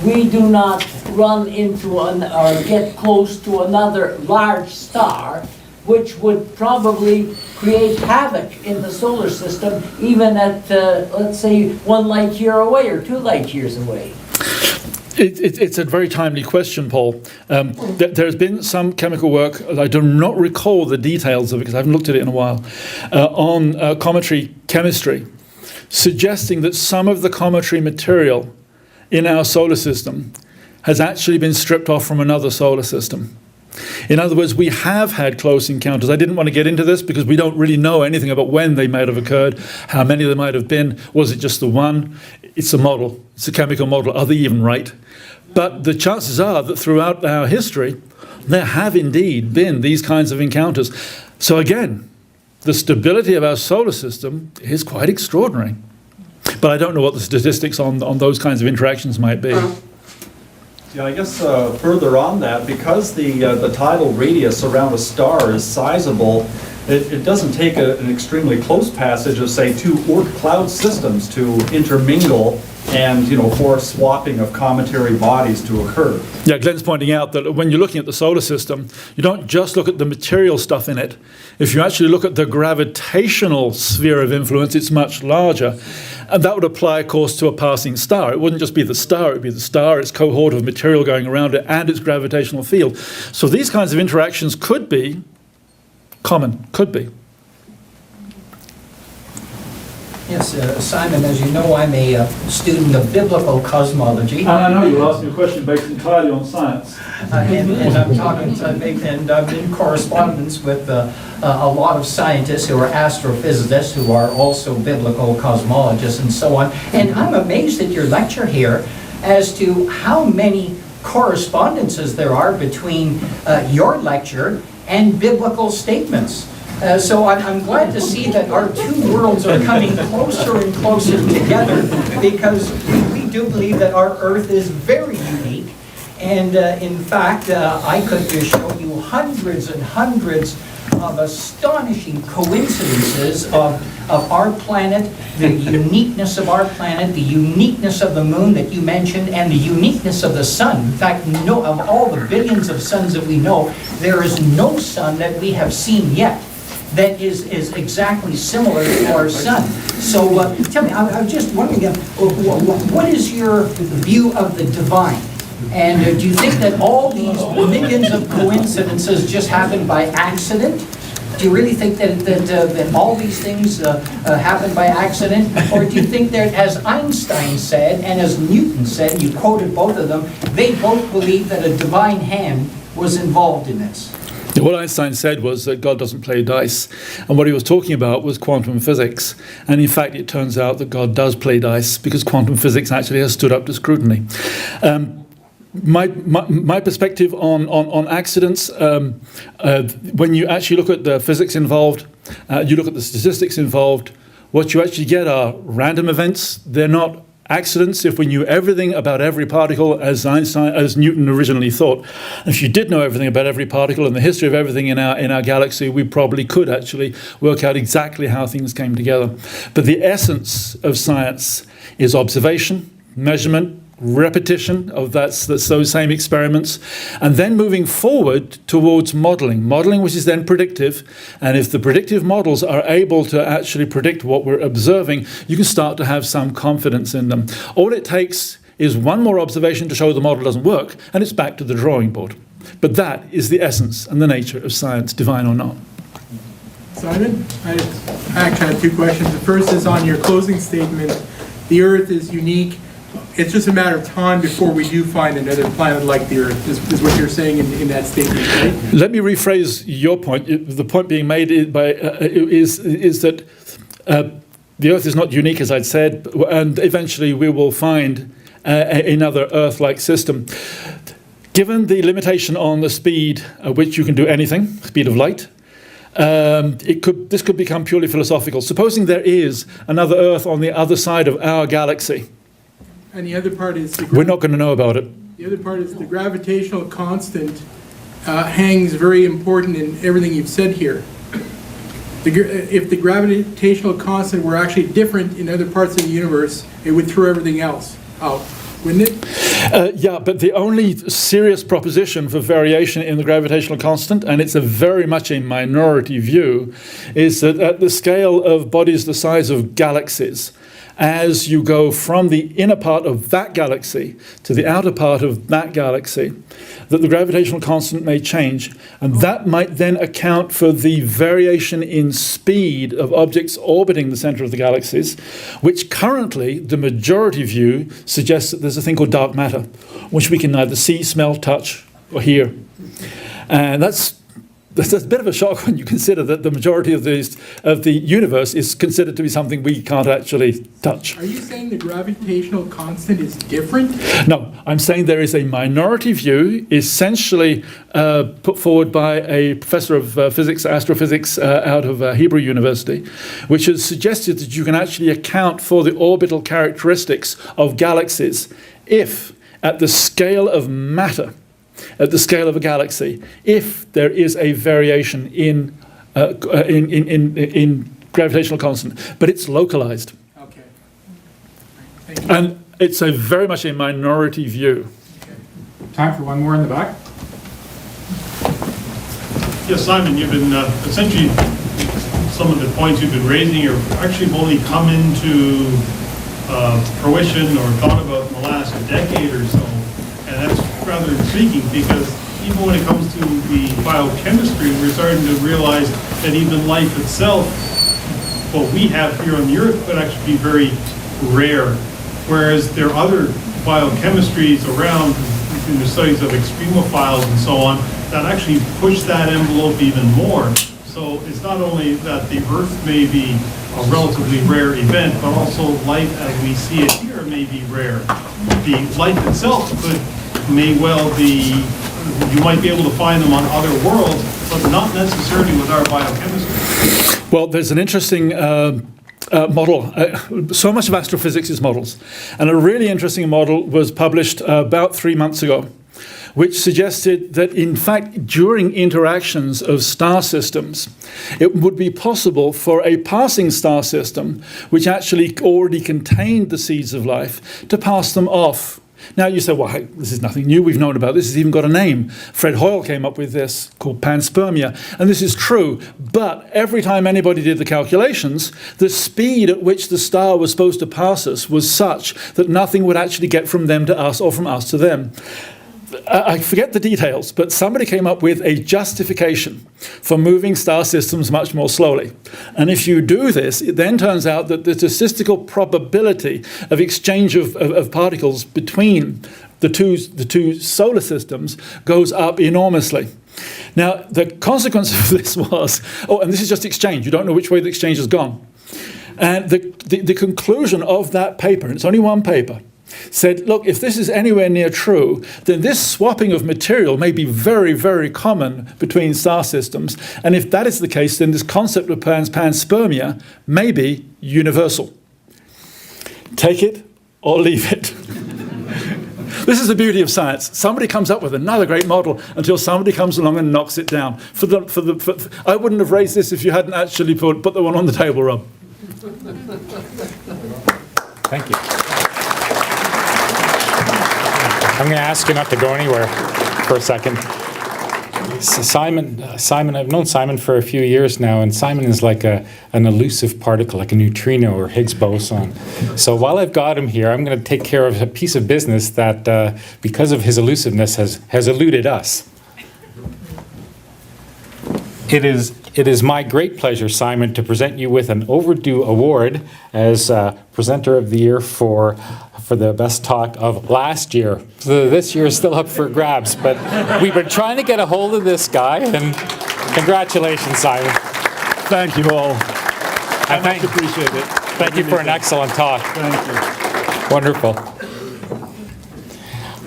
we do not run into or get close to another large star, which would probably create havoc in the solar system, even at, let's say, 1 light year away or 2 light years away? It's a very timely question, Paul. There's been some chemical work, I do not recall the details of it because I haven't looked at it in a while, on cometary chemistry, suggesting that some of the cometary material in our solar system has actually been stripped off from another solar system. In other words, we have had close encounters. I didn't want to get into this because we don't really know anything about when they might have occurred, how many there might have been. Was it just the one? It's a model. It's a chemical model. Are they even right? But the chances are that throughout our history, there have indeed been these kinds of encounters. So again, the stability of our solar system is quite extraordinary. But I don't know what the statistics on those kinds of interactions might be. Yeah, I guess further on that, because the tidal radius around a star is sizable, it doesn't take an extremely close passage of, say, 2 Oort cloud systems to intermingle and, for swapping of cometary bodies to occur. Yeah, Glenn's pointing out that when you're looking at the solar system, you don't just look at the material stuff in it. If you actually look at the gravitational sphere of influence, it's much larger. And that would apply, of course, to a passing star. It wouldn't just be the star, it would be the star, its cohort of material going around it, and its gravitational field. So these kinds of interactions could be common, could be. Yes, Simon, as you know, I'm a student of biblical cosmology. And I know you asked me a question based entirely on science. And I'm talking to, and I'm in correspondence with a lot of scientists who are astrophysicists, who are also biblical cosmologists and so on. And I'm amazed at your lecture here as to how many correspondences there are between your lecture and biblical statements. So I'm glad to see that our 2 worlds are coming closer and closer together, because we do believe that our Earth is very unique. And in fact, I could just show you hundreds and hundreds of astonishing coincidences of our planet, the uniqueness of our planet, the uniqueness of the moon that you mentioned, and the uniqueness of the sun. In fact, of all the billions of suns that we know, there is no sun that we have seen yet that is exactly similar to our sun. So tell me, I was just wondering, what is your view of the divine? And do you think that all these millions of coincidences just happen by accident? Do you really think that all these things happen by accident? Or do you think that, as Einstein said and as Newton said, you quoted both of them, they both believed that a divine hand was involved in this? What Einstein said was that God doesn't play dice, and what he was talking about was quantum physics. And in fact, it turns out that God does play dice because quantum physics actually has stood up to scrutiny. My perspective on accidents, when you actually look at the physics involved, you look at the statistics involved, what you actually get are random events. They're not accidents if we knew everything about every particle as Newton originally thought. If you did know everything about every particle and the history of everything in our galaxy, we probably could actually work out exactly how things came together. But the essence of science is observation, measurement, repetition of those same experiments, and then moving forward towards modeling which is then predictive. And if the predictive models are able to actually predict what we're observing, you can start to have some confidence in them. All it takes is one more observation to show the model doesn't work, and it's back to the drawing board. But that is the essence and the nature of science, divine or not. Simon, I actually have two questions. The first is on your closing statement. The Earth is unique. It's just a matter of time before we do find another planet like the Earth, is what you're saying in that statement, right? Let me rephrase your point. The point being made is that the Earth is not unique, as I'd said, and eventually we will find another Earth-like system. Given the limitation on the speed at which you can do anything, speed of light, this could become purely philosophical. Supposing there is another Earth on the other side of our galaxy, And the other part is... we're not going to know about it. The other part is the gravitational constant hangs very important in everything you've said here. If the gravitational constant were actually different in other parts of the universe, it would throw everything else out, wouldn't it? Yeah, but the only serious proposition for variation in the gravitational constant, and it's very much a minority view, is that at the scale of bodies the size of galaxies, as you go from the inner part of that galaxy to the outer part of that galaxy, that the gravitational constant may change, and that might then account for the variation in speed of objects orbiting the center of the galaxies, which currently the majority view suggests that there's a thing called dark matter, which we can neither see, smell, touch, or hear. And that's a bit of a shock when you consider that the majority of the universe is considered to be something we can't actually touch. Are you saying the gravitational constant is different? No, I'm saying there is a minority view, essentially put forward by a professor of physics, astrophysics out of Hebrew University, which has suggested that you can actually account for the orbital characteristics of galaxies if, at the scale of matter, at the scale of a galaxy, if there is a variation in gravitational constant, but it's localized. Okay. Thank you. And it's very much a minority view. Time for one more in the back. Yes, Simon, you've been essentially some of the points you've been raising are actually only come into fruition or thought about in the last decade or so, and that's rather intriguing because even when it comes to the biochemistry, we're starting to realize that even life itself, what we have here on the Earth, could actually be very rare. Whereas there are other biochemistries around in the studies of extremophiles and so on that actually push that envelope even more. So it's not only that the Earth may be a relatively rare event, but also life as we see it here may be rare. The life itself may well be, you might be able to find them on other worlds, but not necessarily with our biochemistry. Well, there's an interesting model. So much of astrophysics is models. And a really interesting model was published about 3 months ago, which suggested that, in fact, during interactions of star systems, it would be possible for a passing star system, which actually already contained the seeds of life, to pass them off. Now you say, well, hey, this is nothing new. We've known about this. It's even got a name. Fred Hoyle came up with this called panspermia. And this is true. But every time anybody did the calculations, the speed at which the star was supposed to pass us was such that nothing would actually get from them to us or from us to them. I forget the details, but somebody came up with a justification for moving star systems much more slowly. And if you do this, it then turns out that the statistical probability of exchange of particles between the two solar systems goes up enormously. Now, the consequence of this was, and this is just exchange. You don't know which way the exchange has gone. And the conclusion of that paper, and it's only one paper, said, look, if this is anywhere near true, then this swapping of material may be very, very common between star systems. And if that is the case, then this concept of panspermia may be universal. Take it or leave it. This is the beauty of science. Somebody comes up with another great model until somebody comes along and knocks it down. I wouldn't have raised this if you hadn't actually put the one on the table, Rob. Thank you. I'm going to ask you not to go anywhere for a second. Simon, I've known Simon for a few years now, and Simon is like an elusive particle, like a neutrino or Higgs boson. So while I've got him here, I'm going to take care of a piece of business that, because of his elusiveness, has eluded us. It is my great pleasure, Simon, to present you with an overdue award as Presenter of the Year for the best talk of last year. So this year is still up for grabs, but we've been trying to get a hold of this guy, and congratulations, Simon. Thank you all. I much appreciate it. Thank you for an excellent talk. Thank you. Wonderful.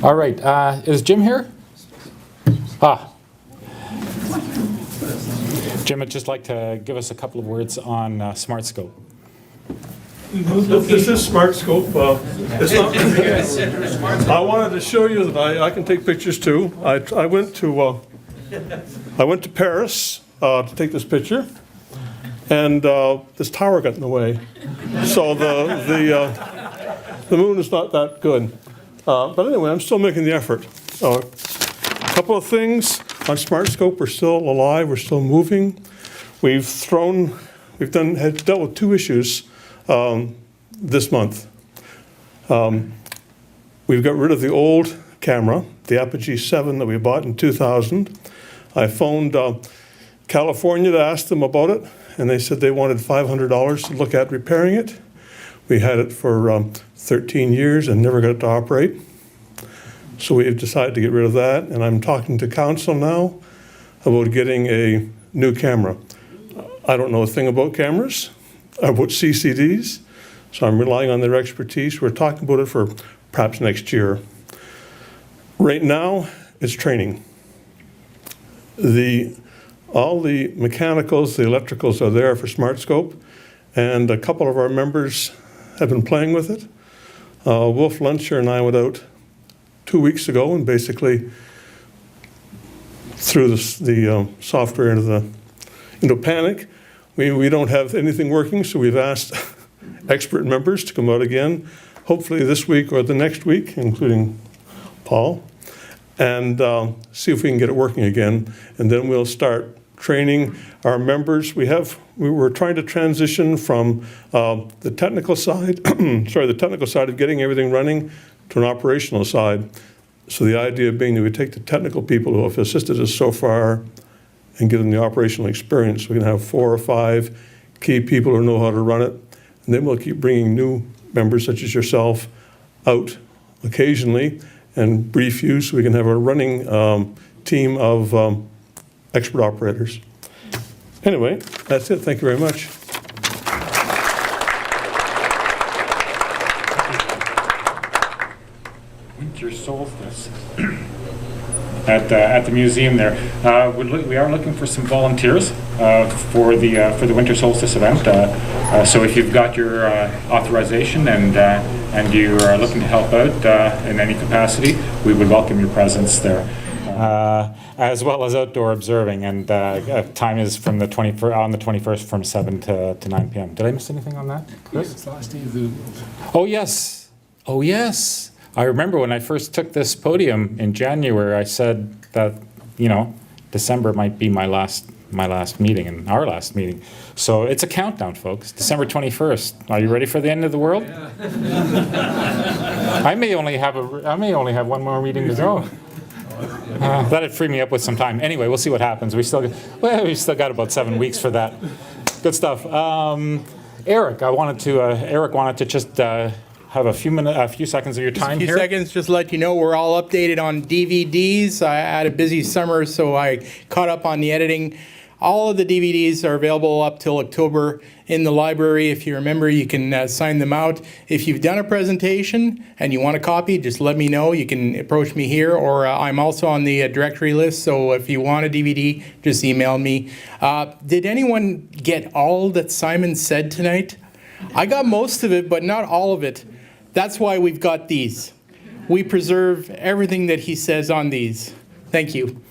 All right, is Jim here? Jim would just like to give us a couple of words on SmartScope. This is SmartScope. I wanted to show you that I can take pictures too. I went to Paris to take this picture, and this tower got in the way. So the moon is not that good. But anyway, I'm still making the effort. A couple of things on SmartScope. We're still alive. We're still moving. We've dealt with two issues this month. We've got rid of the old camera, the Apogee 7 that we bought in 2000. I phoned California to ask them about it, and they said they wanted $500 to look at repairing it. We had it for 13 years and never got it to operate. So we've decided to get rid of that, and I'm talking to council now about getting a new camera. I don't know a thing about cameras, about CCDs, so I'm relying on their expertise. We're talking about it for perhaps next year. Right now, it's training. All the mechanicals, the electricals are there for SmartScope, and a couple of our members have been playing with it. Wolf Luncher and I went out 2 weeks ago and basically threw the software into panic. We don't have anything working, so we've asked expert members to come out again, hopefully this week or the next week, including Paul, and see if we can get it working again. And then we'll start training our members. We were trying to transition from the technical side, the technical side of getting everything running to an operational side. So the idea being that we take the technical people who have assisted us so far and give them the operational experience. We can have 4 or 5 key people who know how to run it, and then we'll keep bringing new members such as yourself out occasionally and brief you so we can have a running team of expert operators. Anyway, that's it. Thank you very much. Winter solstice. At the museum there, we are looking for some volunteers for the winter solstice event. So if you've got your authorization and you are looking to help out in any capacity, we would welcome your presence there. As well as outdoor observing, and time is from the 21st from 7 to 9 p.m. Did I miss anything on that, Chris? It's the last day of the... Oh yes. I remember when I first took this podium in January, I said that, December might be my last meeting and our last meeting. So it's a countdown, folks. December 21st. Are you ready for the end of the world? Yeah. I may only have one more meeting to go. That'd free me up with some time. Anyway, we'll see what happens. We still got about 7 weeks for that. Good stuff. Eric, Eric wanted to just have a few seconds of your time here. Just a few seconds, just to let you know, we're all updated on DVDs. I had a busy summer, so I caught up on the editing. All of the DVDs are available up till October in the library. If you remember, you can sign them out. If you've done a presentation and you want a copy, just let me know. You can approach me here, or I'm also on the directory list, so if you want a DVD, just email me. Did anyone get all that Simon said tonight? I got most of it, but not all of it. That's why we've got these. We preserve everything that he says on these. Thank you.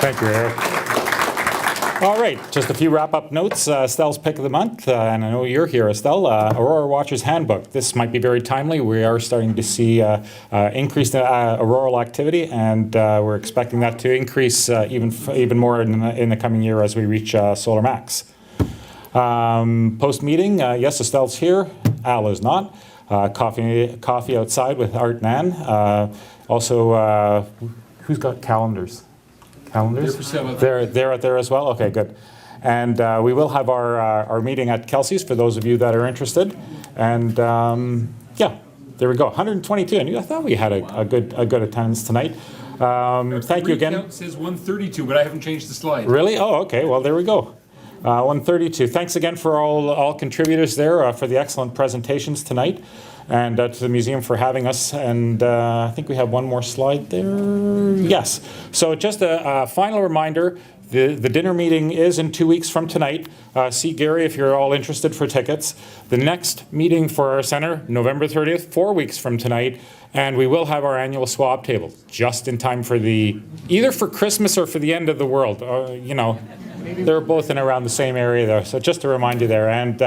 Thank you, Eric. All right, just a few wrap-up notes. Estelle's pick of the month, and I know you're here, Estelle. Aurora Watcher's Handbook. This might be very timely. We are starting to see increased auroral activity, and we're expecting that to increase even more in the coming year as we reach solar max. Post-meeting, yes, Estelle's here. Al is not. Coffee outside with Art Nan. Also, who's got calendars? They're out there as well? Okay, good. And we will have our meeting at Kelsey's for those of you that are interested. And yeah, there we go. 122. And I thought we had a good attendance tonight. Thank you again. It says 132, but I haven't changed the slide. Really? Oh, okay. Well, there we go. 132. Thanks again for all contributors there for the excellent presentations tonight, and to the museum for having us. And I think we have one more slide there. Yes. So just a final reminder, the dinner meeting is in 2 weeks from tonight. See Gary if you're all interested for tickets. The next meeting for our center, November 30th, 4 weeks from tonight. And we will have our annual swap table just in time for either for Christmas or for the end of the world. You know, they're both in around the same area there. So just to remind you there. And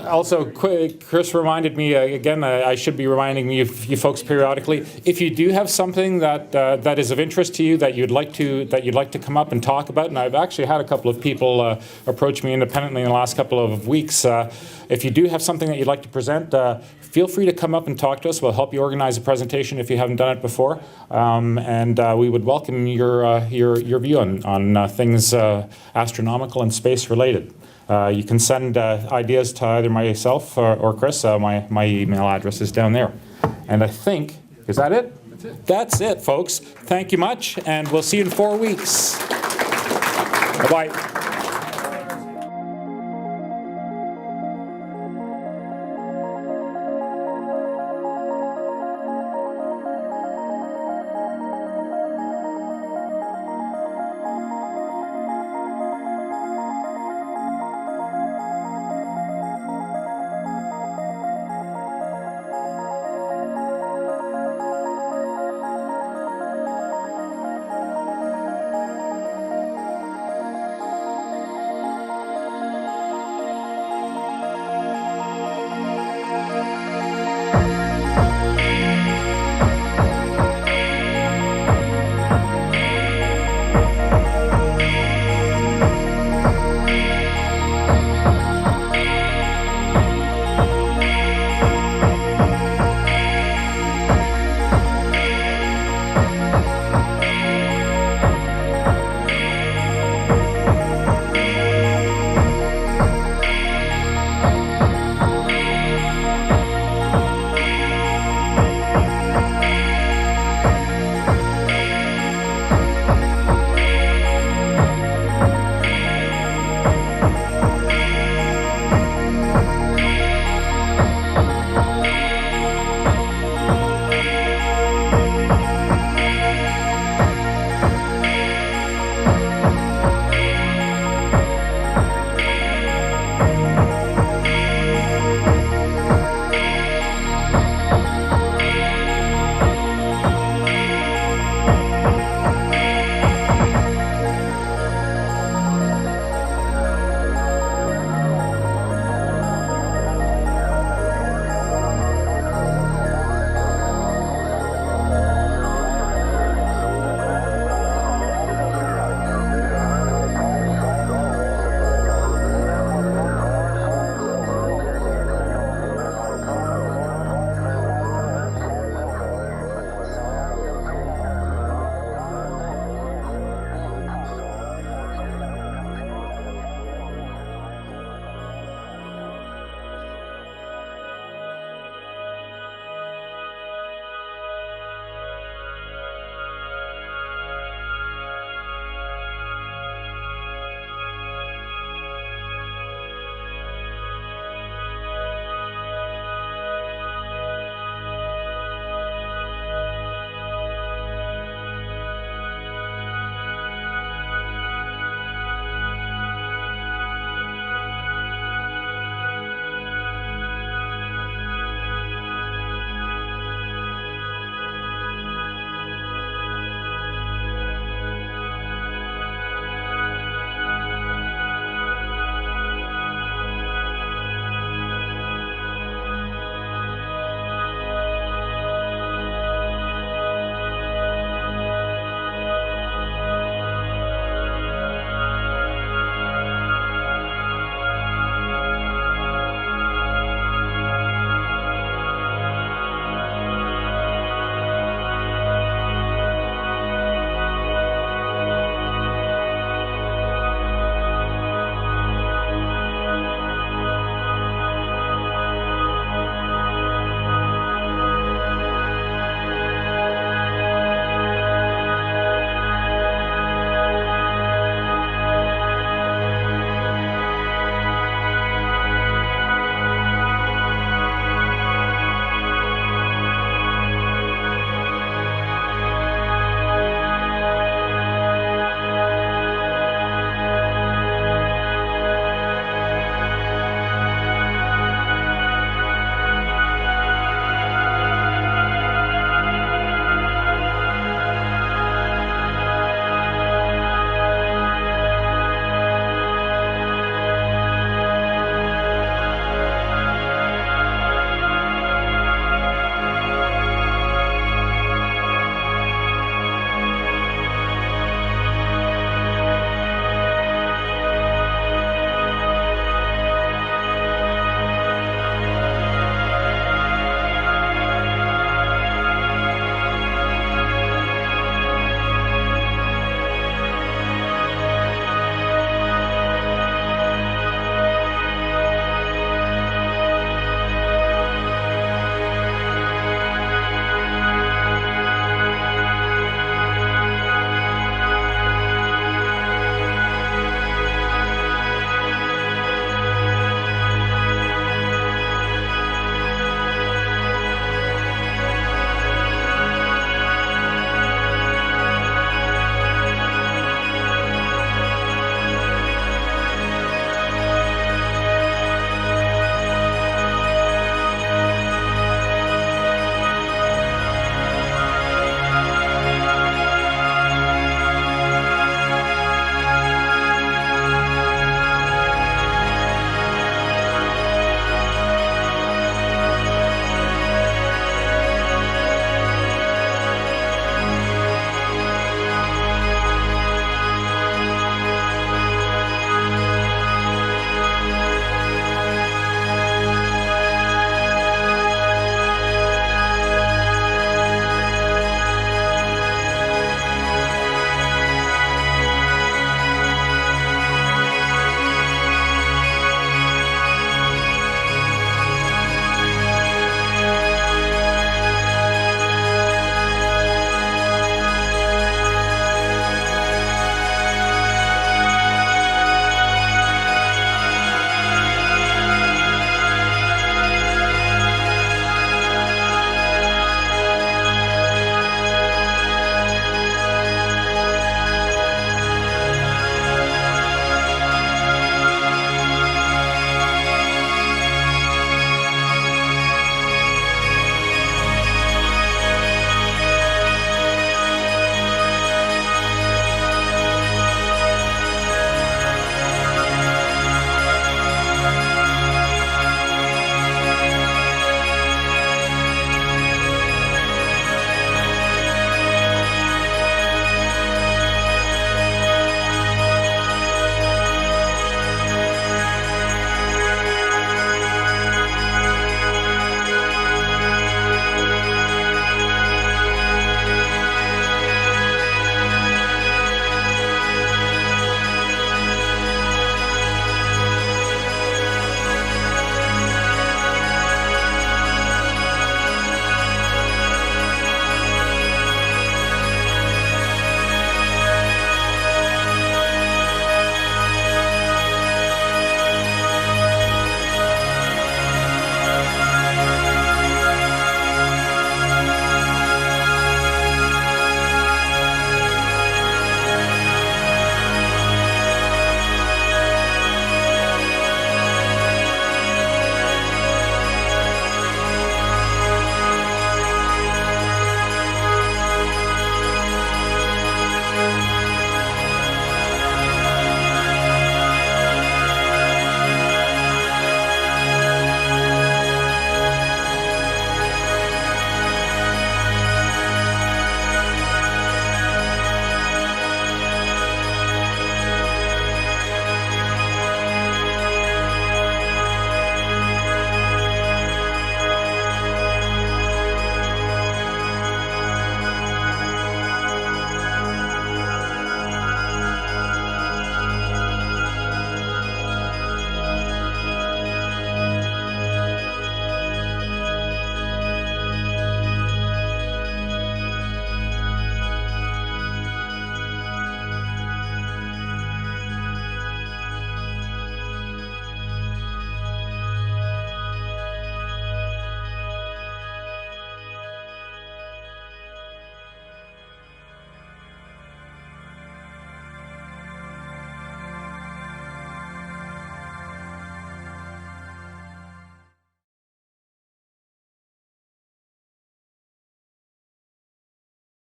also, Chris reminded me again. I should be reminding you folks periodically. If you do have something that is of interest to you that you'd like to come up and talk about, and I've actually had a couple of people approach me independently in the last couple of weeks. If you do have something that you'd like to present, feel free to come up and talk to us. We'll help you organize a presentation if you haven't done it before, and we would welcome your view on things astronomical and space related. You can send ideas to either myself or Chris. My email address is down there. And I think, is that it? That's it. That's it, folks. Thank you much, and we'll see you in 4 weeks. Bye-bye.